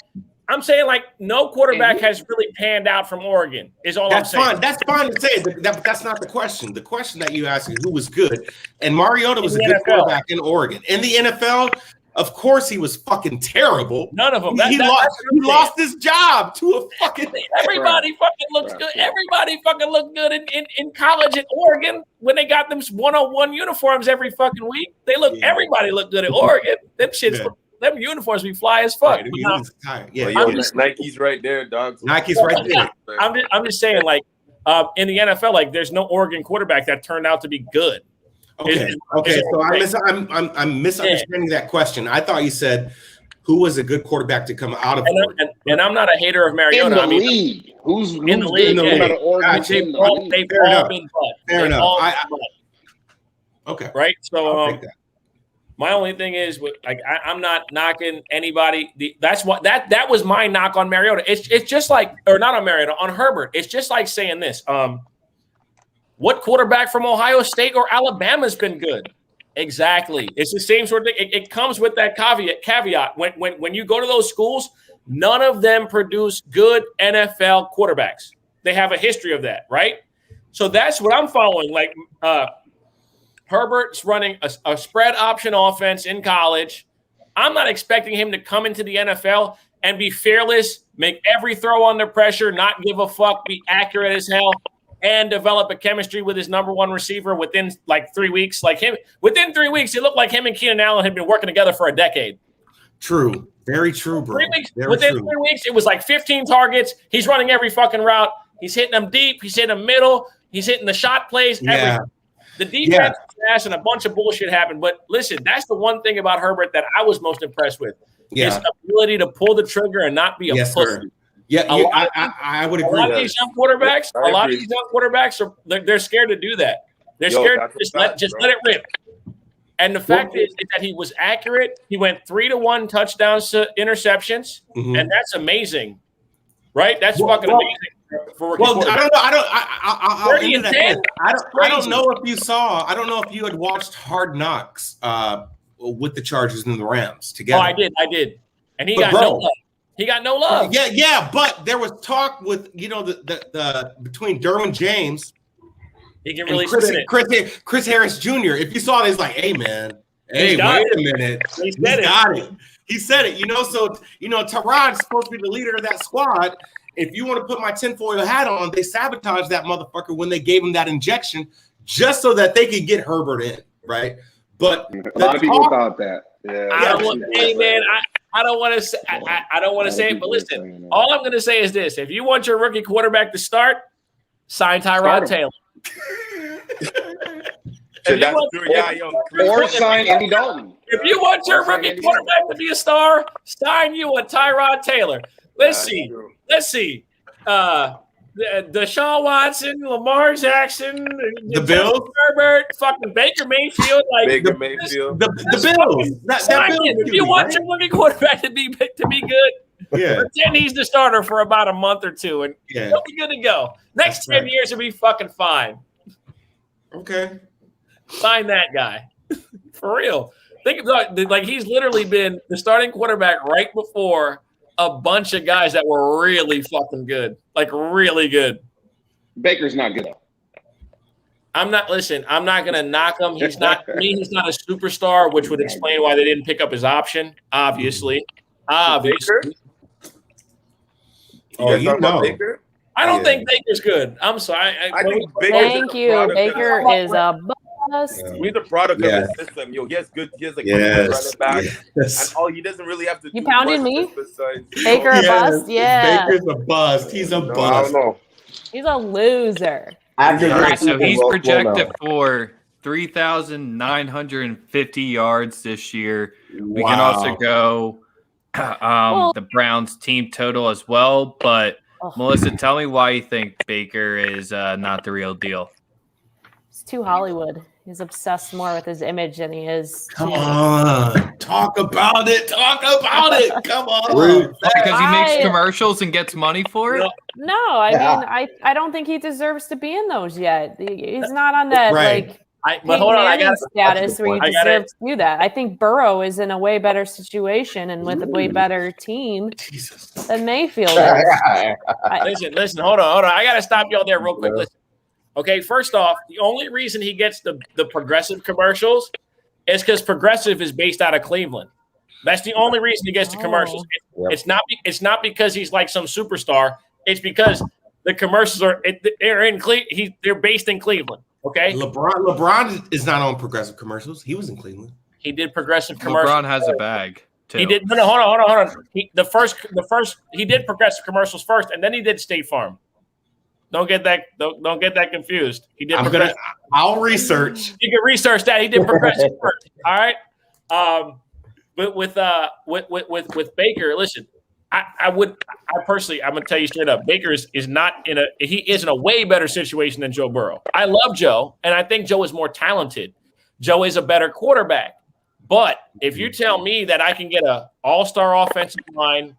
I'm saying like no quarterback has really panned out from Oregon. Is all That's I'm saying. fine. That's fine to say. That's not the question. The question that you asked is who was good, and Mariota was a good quarterback in Oregon. In the NFL, of course, he was fucking terrible. None of them. He lost his job to a fucking. Everybody fucking looks good. Everybody fucking looked good in college in Oregon when they got them 101 uniforms every fucking week. Everybody looked good at Oregon. Them shits. Yeah. Them uniforms be fly as fuck. Yeah, Nike's right there, dog. Nike's right there. I'm just saying, like, in the NFL, like, there's no Oregon quarterback that turned out to be good. Okay. So I'm misunderstanding that question. I thought you said who was a good quarterback to come out of Oregon. And I'm not a hater of Mariota. In the league. Who's in the league? They've all been butt. Fair enough. Okay. Right. So my only thing is, like, I'm not knocking anybody. That's what that was my knock on Mariota. It's just like, or not on Mariota, on Herbert. It's just like saying this. What quarterback from Ohio State or Alabama's been good? Exactly. It's the same sort of thing. It comes with that caveat. When you go to those schools, none of them produce good NFL quarterbacks. They have a history of that, right? So that's what I'm following. Like, Herbert's running a spread option offense in college. I'm not expecting him to come into the NFL and be fearless, make every throw under pressure, not give a fuck, be accurate as hell, and develop a chemistry with his number one receiver within like 3 weeks. Like him, within 3 weeks, it looked like him and Keenan Allen had been working together for a decade. True. Very true, bro. 3 weeks. Within 3 weeks, it was like 15 targets. He's running every fucking route. He's hitting them deep. He's hitting them middle. He's hitting the shot plays. Yeah. The defense ass and a bunch of bullshit happened. But listen, that's the one thing about Herbert that I was most impressed with. His ability to pull the trigger and not be a pussy. Sir. Yeah, I would agree. A lot of these young quarterbacks, they're scared to do that. They're scared to just let it rip. And the fact is that he was accurate. He went 3-1 touchdowns to interceptions, and that's amazing, right? That's fucking amazing. Well, I don't know. I don't know if you saw. I don't know if you had watched Hard Knocks with the Chargers and the Rams together. Oh, I did, and he got no love. He got no love. Yeah. But there was talk with the between Derwin James. He can really Chris Harris Jr. If you saw it, he's like, "Hey, man, wait a minute." He got it. He said it. So Tyrod's supposed to be the leader of that squad. If you want to put my tinfoil hat on, they sabotaged that motherfucker when they gave him that injection just so that they could get Herbert in, right? But a lot of people thought that. Yeah. I don't want to say. I don't want to say it, but listen. All I'm going to say is this: if you want your rookie quarterback to start, sign Tyrod Taylor. Or sign Andy Dalton. If you want your rookie quarterback to be a star, sign you a Tyrod Taylor. Let's see. Deshaun Watson, Lamar Jackson, the Bills, Herbert, fucking Baker Mayfield, Baker Mayfield, the Bills. If you want your rookie quarterback to be good, pretend he's the starter for about a month or two, and he'll be good to go. Next 10 years will be fucking fine. Okay, sign that guy for real. Think about like he's literally been the starting quarterback right before a bunch of guys that were really fucking good, like really good. Baker's not good though. I'm not gonna knock him. He's not a superstar, which would explain why they didn't pick up his option. Obviously. Baker? Baker? I don't think Baker's good. I'm sorry. Thank you. Baker is a bust. He's a product of his system. He has a good running back. And he doesn't really have to. You pounded me? Baker a bust? Yeah. Baker's a bust. He's a bust. I don't know. He's a loser. So he's projected for 3,950 yards this year. We can also go the Browns team total as well. But Melissa, tell me why you think Baker is not the real deal. It's too Hollywood. He's obsessed more with his image than he is. Come on. Talk about it. Come on. Because he makes commercials and gets money for it? No, I mean, I don't think he deserves to be in those yet. He's not on that, But hold on, I got status where you I gotta- deserve to do that. I think Burrow is in a way better situation and with a way better team Jesus. than Mayfield is. Listen, hold on. I got to stop y'all there real quick. Listen. Okay, first off, the only reason he gets the Progressive commercials is because Progressive is based out of Cleveland. That's the only reason he gets the commercials. It's not because he's like some superstar. It's because the commercials they're based in Cleveland. Okay. LeBron is not on Progressive commercials. He was in Cleveland. He did Progressive commercials. LeBron has a bag too. He did. No, hold on. He did Progressive commercials first, and then he did State Farm. Don't get that confused. He did. I'll research. You can research that. He did Progressive first. All right. But with Baker, listen, I personally, I'm gonna tell you straight up, Baker is in a way better situation than Joe Burrow. I love Joe, and I think Joe is more talented. Joe is a better quarterback. But if you tell me that I can get a all-star offensive line,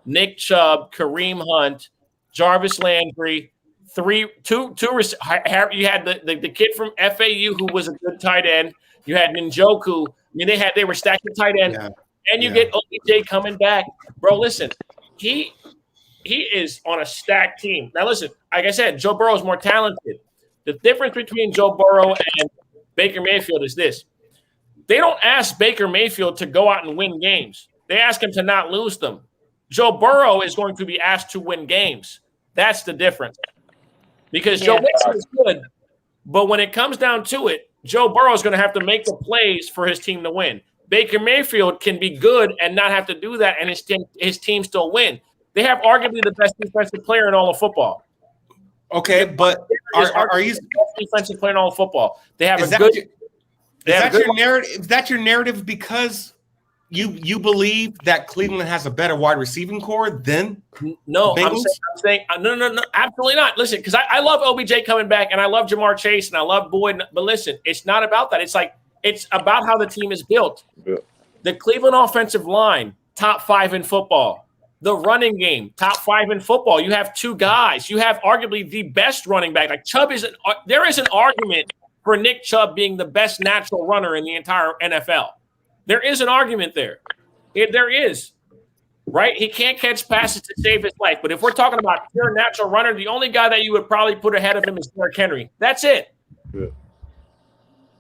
Nick Chubb, Kareem Hunt, Jarvis Landry, you had the kid from FAU who was a good tight end. You had Njoku. I mean, they were stacked at tight end, and you get OBJ coming back, bro. Listen, he is on a stacked team. Now, listen, like I said, Joe Burrow is more talented. The difference between Joe Burrow and Baker Mayfield is this: they don't ask Baker Mayfield to go out and win games. They ask him to not lose them. Joe Burrow is going to be asked to win games. That's the difference. Because Joe Mixon is good, but when it comes down to it, Joe Burrow is going to have to make the plays for his team to win. Baker Mayfield can be good and not have to do that, and his team still win. They have arguably the best defensive player in all of football. Okay, but are you the best defensive player in all of football? They have is that your narrative because you believe that Cleveland has a better wide receiving core than no? I'm saying no, absolutely not. Listen, because I love OBJ coming back, and I love Jamar Chase, and I love Boyd. But listen, it's not about that. It's about how the team is built. Yeah. The Cleveland offensive line, top 5 in football. The running game, top 5 in football. You have 2 guys. You have arguably the best running back. Like Chubb there is an argument for Nick Chubb being the best natural runner in the entire NFL. There is an argument there. There is, right? He can't catch passes to save his life. But if we're talking about pure natural runner, the only guy that you would probably put ahead of him is Derrick Henry. That's it. Yeah.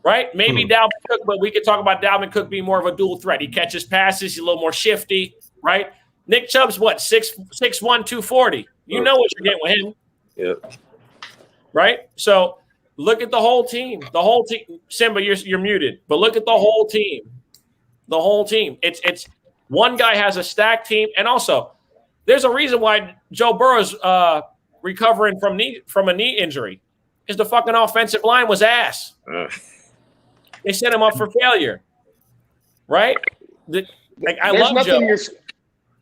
Right? Maybe Dalvin Cook, but we could talk about Dalvin Cook being more of a dual threat. He catches passes. He's a little more shifty, right? Nick Chubb's what, 6'1", 240. You know what you're getting with him. Yeah. Right? So look at the whole team. The whole team. Simba, you're muted. But look at the whole team. The whole team. It's one guy has a stacked team, and also there's a reason why Joe Burrow's recovering from a knee injury, because the fucking offensive line was ass. They set him up for failure, right? I love Joe.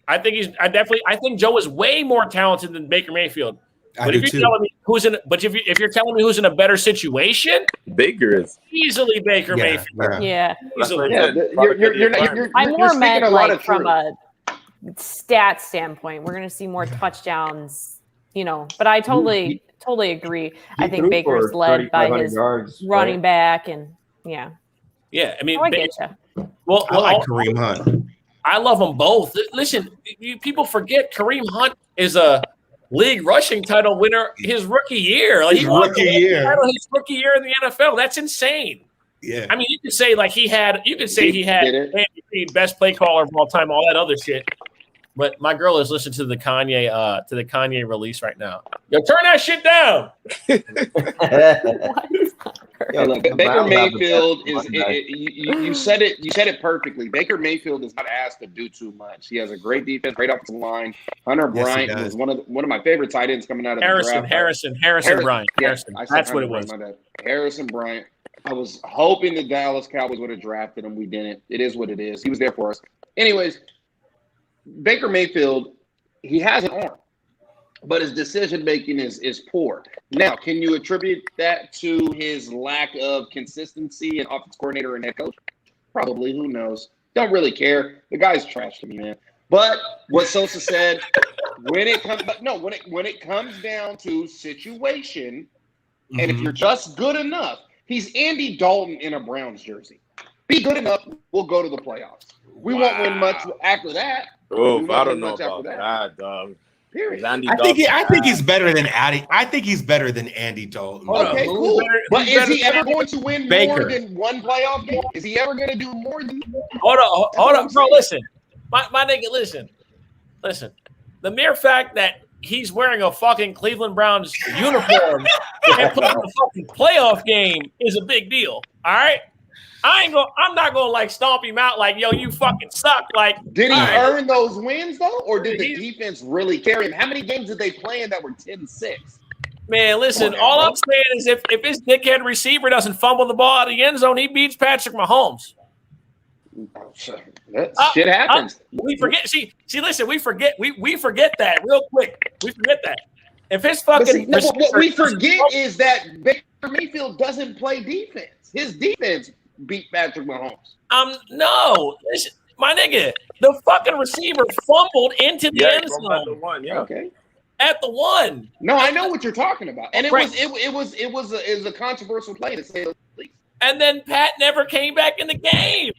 I think Joe is way more talented than Baker Mayfield. But if you're telling me if you're telling me who's in a better situation, Baker is easily Baker Mayfield. Yeah. Easily. I more meant like from a stat standpoint. We're going to see more touchdowns, But I totally agree. I think Baker's led by his running back, and yeah. I mean, I get you. Well, I like Kareem Hunt. I love them both. Listen, people forget Kareem Hunt is a league rushing title winner his rookie year. Like he won his rookie year in the NFL. That's insane. Yeah. I mean, you could say he had MVP, best play caller of all time, all that other shit. But my girl is listening to the Kanye release right now. Yo, turn that shit down. Baker Mayfield is. You said it. You said it perfectly. Baker Mayfield is not asked to do too much. He has a great defense, great offensive line. Hunter Bryant was one of my favorite tight ends coming out of Harrison the draft. Harrison Bryant. Harrison. That's what it was. Harrison Bryant. I was hoping the Dallas Cowboys would have drafted him. We didn't. It is what it is. He was there for us. Anyways, Baker Mayfield, he has an arm, but his decision-making is poor. Now, can you attribute that to his lack of consistency and offense coordinator and head coach? Probably. Who knows? Don't really care. The guy's trash to me, man. But what Sosa said, when it comes down to situation, and if you're just good enough, He's Andy Dalton in a Browns jersey. Be good enough, we'll go to the playoffs. We won't win much after that. Oh, We I won't don't win know much after about that. that, dog. Period. Andy I think Dalton, he's better than Andy. I think he's better than Andy Dalton. Hold on. Okay, Who's cool. better- But who's is better he than ever Andy? going to win Baker. more than one playoff game? Is he ever going to do more than? Hold on, what I'm bro. saying. Listen, my nigga, listen. The mere fact that he's wearing a fucking Cleveland Browns uniform and playing a fucking playoff game is a big deal. All right, I'm not gonna like stomp him out like, yo, you fucking suck. Like, Did he all right. earn those wins though, or did the He's- defense really carry him? How many games did they play in that were 10-6? Man, listen, Come on, all bro. I'm saying is if his dickhead receiver doesn't fumble the ball out of the end zone, he beats Patrick Mahomes. Shit happens. We forget. See. Listen, we forget. We forget that real quick. We forget that. If his But fucking see, no, what we receiver- forget is that Baker Mayfield doesn't play defense. His defense beat Patrick Mahomes. No, listen, my nigga, the fucking receiver fumbled into the end from the zone one, yeah. Okay. at the one, No, I know what you're talking about, and it Right. was a controversial play to say the least. and then Pat never came back in the game.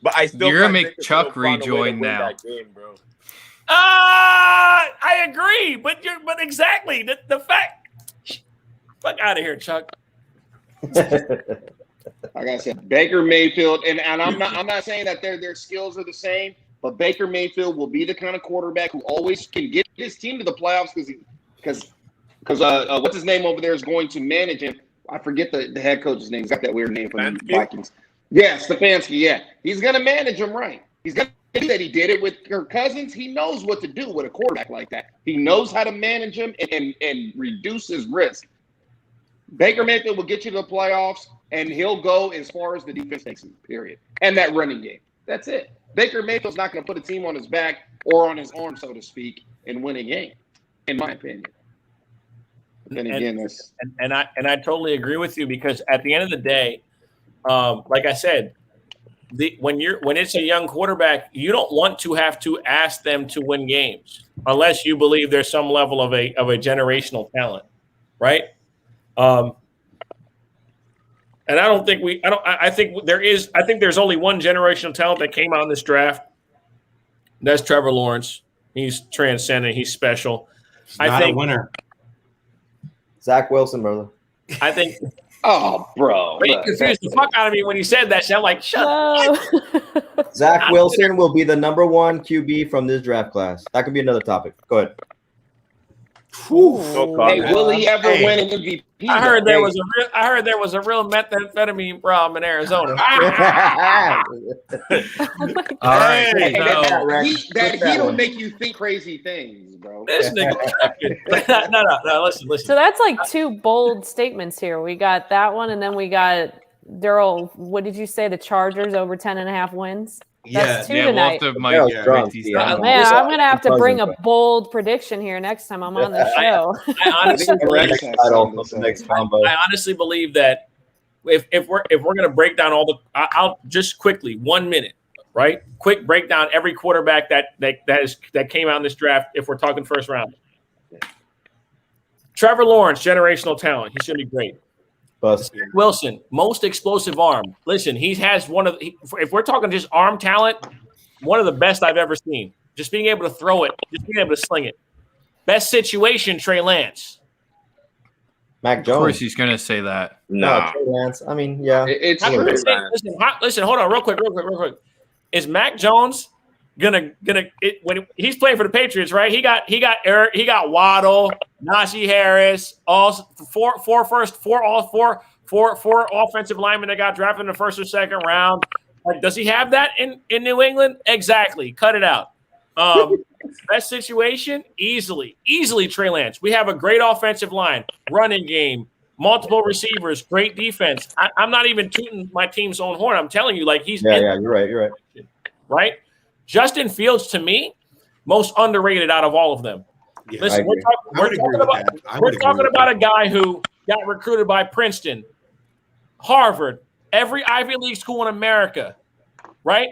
But I still You're gonna can't make think of Chuck no fun way to rejoin win now. that game, bro. I agree, but exactly the fact. Fuck out of here, Chuck. Like I said, Baker Mayfield, and I'm not saying that their skills are the same, but Baker Mayfield will be the kind of quarterback who always can get his team to the playoffs because what's his name over there is going to manage him. I forget the head coach's name. He's got that weird name from the Stefanski? Vikings. Yeah, Stefanski. Yeah, he's gonna manage him right. He's gonna do that. He did it with Kirk Cousins. He knows what to do with a quarterback like that. He knows how to manage him and reduce his risk. Baker Mayfield will get you to the playoffs, and he'll go as far as the defense takes him, period. And that running game. That's it. Baker Mayfield's not going to put a team on his back or on his arm, so to speak, and win a game, in my opinion. But then again, that's And I totally agree with you because at the end of the day, like I said, when it's a young quarterback, you don't want to have to ask them to win games unless you believe there's some level of a generational talent, right? And I don't think I think there's only one generational talent that came out in this draft. That's Trevor Lawrence. He's transcendent. He's special. Not a winner. Zach Wilson, brother. I think oh, bro. he confused the fuck out of me when he said that shit. I'm like, shut up. Whoa. Zach Wilson will be the number one QB from this draft class. That could be another topic. Go ahead. No comment. Hey, will he ever Hey. win an MVP? I heard though? there was a real methamphetamine problem in Arizona. All right. Hey, so- that'll make you think crazy things, bro. This nigga tripping. No, listen. So that's like two bold statements here. We got that one, and then we got Daryl. What did you say? The Chargers over 10.5 wins? Yeah, That's two yeah, we'll have tonight. to Mike That was drunk, write these yeah. down. Man, I'm gonna have to Buzzing. bring a bold prediction here next time I'm on the show. I honestly Next title of the next combo. I honestly believe that if we're gonna break down all the, I'll just quickly 1 minute, right? Quick breakdown every quarterback that came out in this draft. If we're talking first round, Trevor Lawrence, generational talent. He's gonna be great. Bust. Wilson, most explosive arm. Listen, he has if we're talking just arm talent, one of the best I've ever seen. Just being able to throw it, just being able to sling it. Best situation, Trey Lance. Mac Of Jones. course, he's gonna say that. Nah. Trey Lance. I mean, yeah. It's I'm true. gonna say- listen, hold on, real quick. Is Mac Jones when he's playing for the Patriots, right? He got Eric, he got Waddle, Najee Harris, all four offensive linemen that got drafted in the first or second round. Like, does he have that in New England? Exactly. Cut it out. Best situation, easily Trey Lance. We have a great offensive line, running game, multiple receivers, great defense. I'm not even tooting my team's own horn. I'm telling you, like he's Yeah, you're right. right. Justin Fields, to me, most underrated out of all of them. Yeah, Listen, I agree. we're talking about a guy who got recruited by Princeton, Harvard, every Ivy League school in America, right?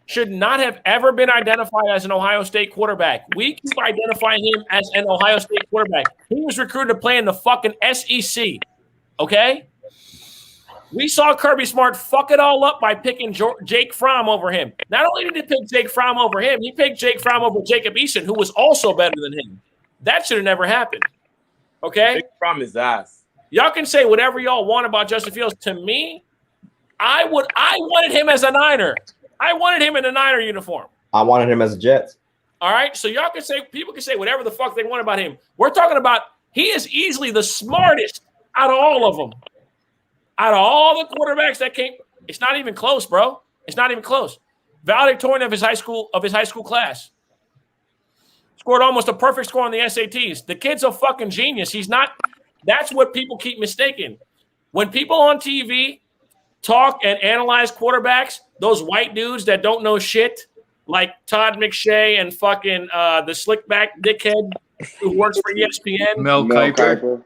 Should not have ever been identified as an Ohio State quarterback. We keep identifying him as an Ohio State quarterback. He was recruited to play in the fucking SEC. Okay? We saw Kirby Smart fuck it all up by picking Jake Fromm over him. Not only did he pick Jake Fromm over him, he picked Jake Fromm over Jacob Eason, who was also better than him. That should have never happened. Okay? Jake Fromm his ass. Y'all can say whatever y'all want about Justin Fields. To me, I wanted him as a Niner. I wanted him in a Niner uniform. I wanted him as a Jets. All right? So y'all can say, people can say whatever the fuck they want about him. We're talking about he is easily the smartest out of all of them. Out of all the quarterbacks that came, it's not even close, bro. It's not even close. Valedictorian of his high school class. Scored almost a perfect score on the SATs. The kid's a fucking genius. He's not. That's what people keep mistaking. When people on TV talk and analyze quarterbacks, those white dudes that don't know shit, like Todd McShay and fucking the slickback dickhead who works for ESPN, Mel Kiper.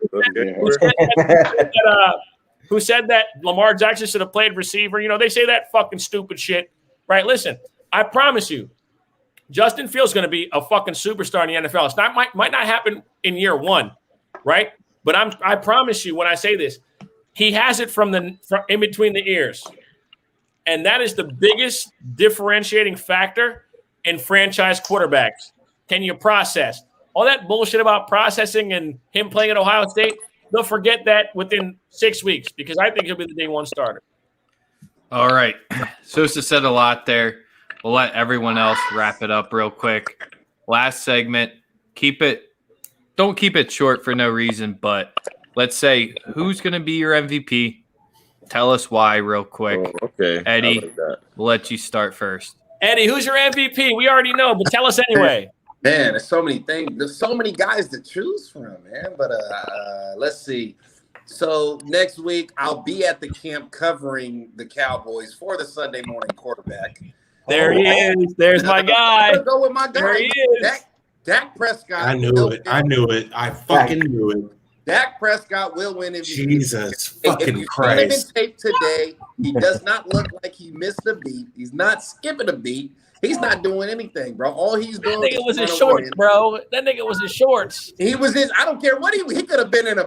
who said that Lamar Jackson should have played receiver. You know, they say that fucking stupid shit, right? Listen, I promise you, Justin Fields is going to be a fucking superstar in the NFL. It's not might not happen in year one, right? But I promise you when I say this, he has it from in between the ears. And that is the biggest differentiating factor in franchise quarterbacks. Can you process? All that bullshit about processing and him playing at Ohio State, they'll forget that within 6 weeks because I think he'll be the day one starter. All right. Sosa said a lot there. We'll let everyone else wrap it up real quick. Last segment. Don't keep it short for no reason, but let's say who's going to be your MVP. Tell us why real quick. Oh, okay. Eddie, like that. we'll let you start first. Eddie, who's your MVP? We already know, but tell us anyway. Man, there's so many things. There's so many guys to choose from, man. But let's see. So next week, I'll be at the camp covering the Cowboys for the Sunday morning quarterback. There he is. There's my guy. Let's go with my guy. There he is. Dak Prescott. I knew it. I fucking knew it. Dak Prescott will win MVP. Jesus If fucking you Christ. see him in tape today, he does not look like he missed a beat. He's not skipping a beat. He's not doing anything, bro. All he's That doing nigga was in trying to shorts, win. bro. That nigga was in shorts. He was in. I don't care what he could have been in a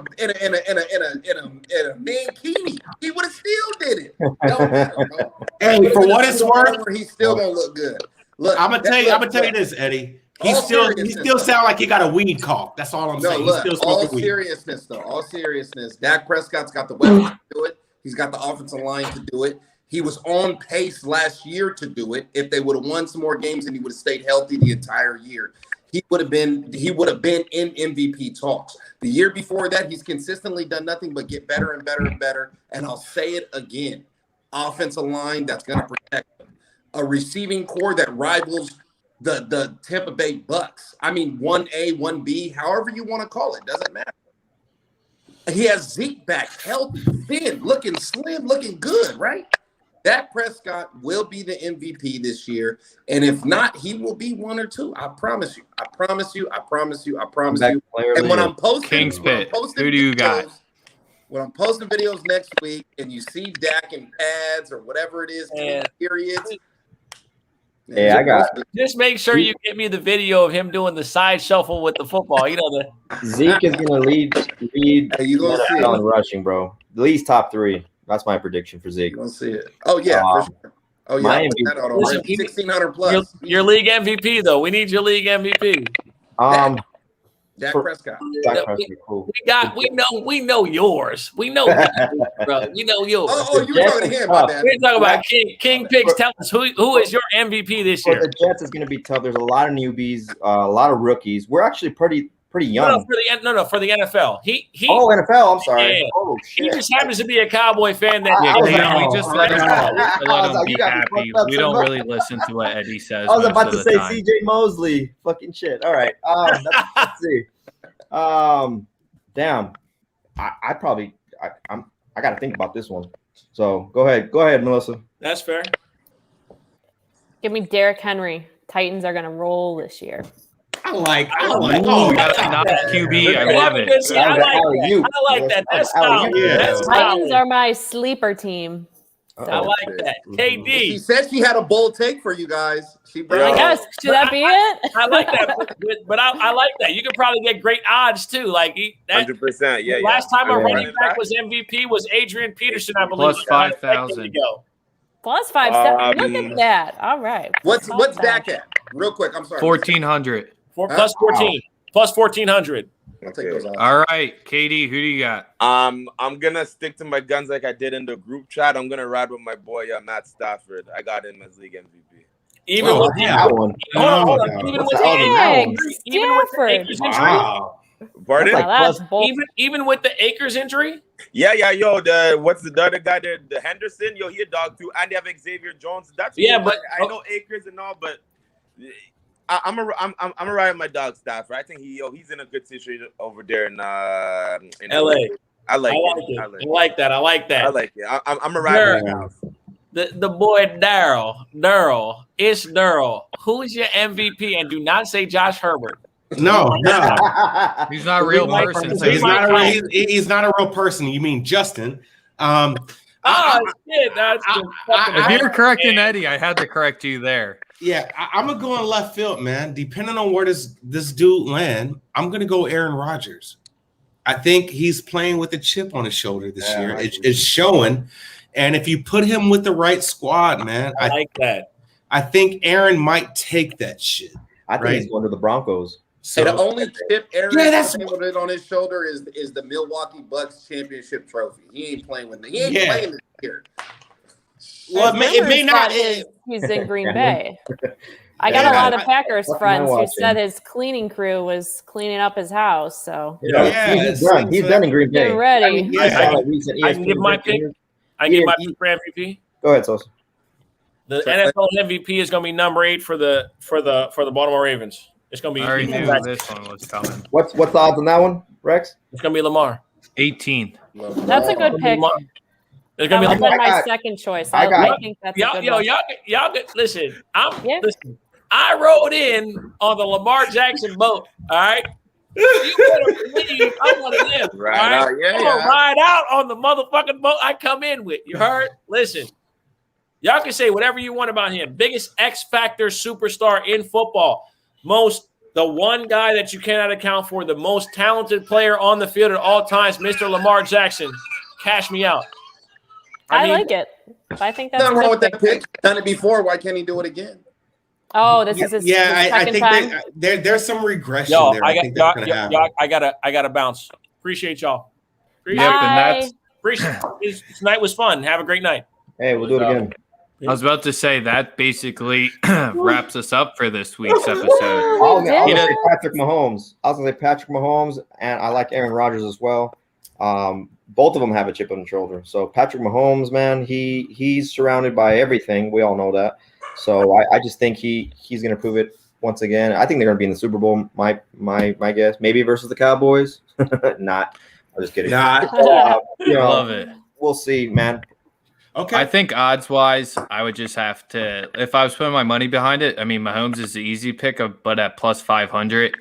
mankini. He would have still did it. Don't matter, bro. Hey, for what it's worth, he's still gonna look good. Look, I'm gonna tell you this, Eddie. He still sound like he got a weed cough. That's all I'm saying. Look, He's still all smoking weed. seriousness though. All seriousness. Dak Prescott's got the weapons to do it. He's got the offensive line to do it. He was on pace last year to do it. If they would have won some more games and he would have stayed healthy the entire year, he would have been in MVP talks. The year before that, he's consistently done nothing but get better and better and better. And I'll say it again: offensive line that's going to protect him, a receiving core that rivals the Tampa Bay Bucks. I mean, 1A, 1B, however you want to call it, doesn't matter. He has Zeke back, healthy, thin, looking slim, looking good, right? Dak Prescott will be the MVP this year. And if not, he will be one or two. I promise you. I promise you. I promise you. I promise you. And when I'm posting, King's Pit, who do you got? When I'm posting videos next week and you see Dak in pads or whatever it is, periods. Yeah, I got Just make sure you get me the video of him doing the side shuffle with the football. You know the Zeke is gonna lead you gonna see on rushing, bro. At least top 3. That's my prediction for Zeke. You gonna see it. Oh yeah, for sure. Oh yeah, my that out already. 1,600 plus. Your league MVP though. We need your league MVP. Dak Prescott. Dak Prescott, cool. We know yours. We know bro. We know yours. Oh, you were talking to him about that. We're talking about King Picks. Tell us who is your MVP this year. For the Jets is going to be tough. There's a lot of newbies, a lot of rookies. We're actually pretty young. For the NFL. He NFL. I'm sorry. Yeah. Oh shit. He just happens to be a Cowboy fan. We just let him be happy. We don't really listen to what Eddie says. I was about to say time. CJ Mosley. Fucking shit. All right. Let's see. Damn. I got to think about this one. So go ahead, Melissa. That's fair. Give me Derrick Henry. Titans are going to roll this year. I like. Oh, that's not QB. I love it. I like that. That's solid. Yeah. That's Titans solid. are my sleeper team. I like that. She KD. said she had a bold take for you guys. She I brought guess. Should that be it? I like that, but I like that. You could probably get great odds too. Like that, 100%. Yeah. last time a Yeah. running back was MVP was Adrian Peterson, I believe. Plus 5,000. Plus 5,000. Look at that. All right. What's Plus Dak 5,000. at? Real quick, I'm sorry. 1,400. Plus 14. Plus 1,400. I'll take those odds. All right, Katie, who do you got? I'm gonna stick to my guns like I did in the group chat. I'm gonna ride with my boy Matt Stafford. I got him as league MVP. Even Oh, with that one. hold on. Even with the Dang, even with the Stafford. Akers injury. Wow. Pardon? That's Wow, that's bold. Even with the Akers injury. Yeah, yo, what's the other guy there? The Henderson, yo, he a dog too. And they have Xavier Jones. That's Yeah, cool. but- I know Akers and all, but I'm a ride with my dog Stafford. I think he's in a good situation over there in LA. I like I it. like that. I like that. I like it. I'm a ride with my house. The boy Daryl, it's Daryl. Who is your MVP? And do not say Josh Herbert. No. He's not a real person. So He's not a real person. You mean Justin? Shit, that's if you're correcting Eddie, I had to correct you there. Yeah, I'm gonna go in left field, man. Depending on where this dude land, I'm gonna go Aaron Rodgers. I think he's playing with a chip on his shoulder this year. It's showing, and if you put him with the right squad, man, I like that. I think Aaron might take that shit. I think he's going to the Broncos. So And the only chip Aaron Yeah, has that's- with it on his shoulder is the Milwaukee Bucks championship trophy. He ain't playing with it. He ain't Yeah. playing this year. well, it may not. He's in Green Bay. I got a lot of Packers What am I friends who watching? said his cleaning crew was cleaning up his house. So Yeah, he's done. He's done in Green Bay. get ready. Yeah. I can give my pick. I give my pick for MVP. Go ahead, Sosa. The NFL MVP is going to be number 8 for the Baltimore Ravens. It's going to I be already knew this one was coming. What's the odds on that one, Rex? It's going to be Lamar. 18. That's a good pick. It's That going to would be have Lamar. been my got- second choice. I got- I think that's a good one. Y'all listen. Yeah. Listen. I rode in on the Lamar Jackson boat. All right. You better believe I'm one of them. Right all right? out, yeah, I'm gonna yeah. ride out on the motherfucking boat I come in with. You heard? Listen. Y'all can say whatever you want about him. Biggest X Factor superstar in football. The one guy that you cannot account for, the most talented player on the field at all times, Mr. Lamar Jackson. Cash me out. I mean, like it. I think that's Nothing a wrong good with that pick. Done it before. Why can't he do it again? Oh, this is his I second think time. there's some regression Yo, there. I I think that's gonna happen. I got to bounce. Appreciate y'all. Yep, and that's. Appreciate tonight was fun. Have a great night. Hey, we'll do it again. I was about to say that basically wraps us up for this week's episode. I was You gonna know- say Patrick Mahomes. I was gonna say Patrick Mahomes, and I like Aaron Rodgers as well. Both of them have a chip on the shoulder. So Patrick Mahomes, man, he's surrounded by everything. We all know that. So I just think he's gonna prove it once again. I think they're gonna be in the Super Bowl. My guess, maybe versus the Cowboys. Not. I'm just kidding. Nah. You know, Love it. we'll see, man. Okay. I think odds wise, I would just have to, if I was putting my money behind it, I mean, Mahomes is the easy pick, but at plus 500,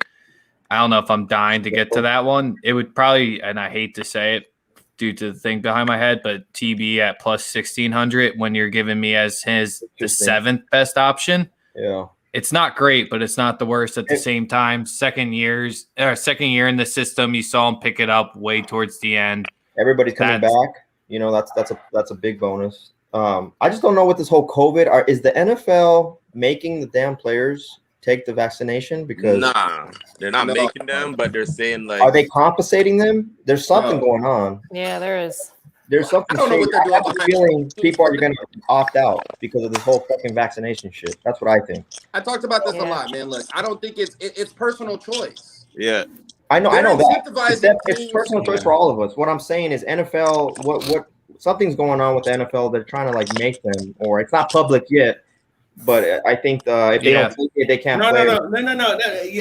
I don't know if I'm dying to get to that one. It would probably, and I hate to say it due to the thing behind my head, but TB at plus 1600 when you're giving me as the seventh best option. Yeah. It's not great, but it's not the worst at the same time. Second year in the system, you saw him pick it up way towards the end. Everybody's coming back. You know, that's a big bonus. I just don't know what this whole COVID is. The NFL making the damn players take the vaccination because They're not making them, but they're saying like, are they compensating them? There's something going on. Yeah, there is. There's something. I don't know what they're doing. I have a feeling people are going to opt out because of this whole fucking vaccination shit. That's what I think. I talked about this a lot, man. Look, I don't think it's personal choice. Yeah. I know They're that. incentivizing It's teams. personal choice for all of us. What I'm saying is NFL. What something's going on with the NFL. They're trying to like make them, or it's not public yet. But I think if they don't take it, they can't play.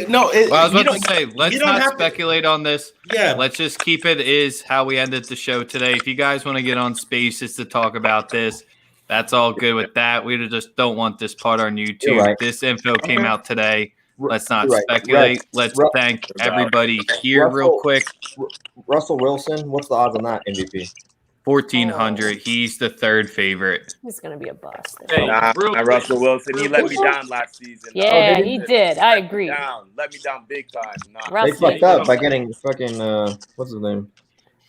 No. Well, I was about to say, let's not speculate on this. Yeah. Let's just keep it is how we ended the show today. If you guys want to get on Spaces to talk about this, that's all good with that. We just don't want this part on YouTube. You're right. This info came out today. Let's not You're right. speculate. Let's thank everybody here real quick. Russell Wilson, what's the odds on that MVP? 1,400. He's the third favorite. He's gonna be a bust. Hey, Nah, real quick. Russell Wilson, he let me down last season. Yeah, did he did. I Let me agree. down. Let me down big time. Nah. They Russ, fucked up by getting fucking what's his name?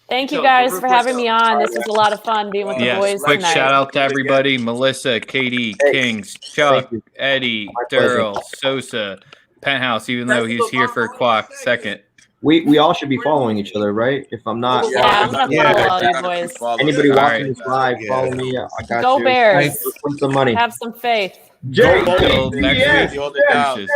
thank you Yo, guys real for quick, having me on. This was a lot of fun being with the Yes. boys Quick tonight. shout out to everybody: Melissa, Katie, Hey, Kings, Chuck, you. Eddie, My pleasure. Daryl, Sosa, Penthouse. Even though he's here for Quack second. We all should be following each other, right? If I'm not, Yeah, I'm gonna Yeah. follow all you boys. anybody All watching right. this live, Yeah. follow me. I got Go you. Bears. Let's win some money. Have some faith. Jay, Until next yes, week. Hold it down. Deuces.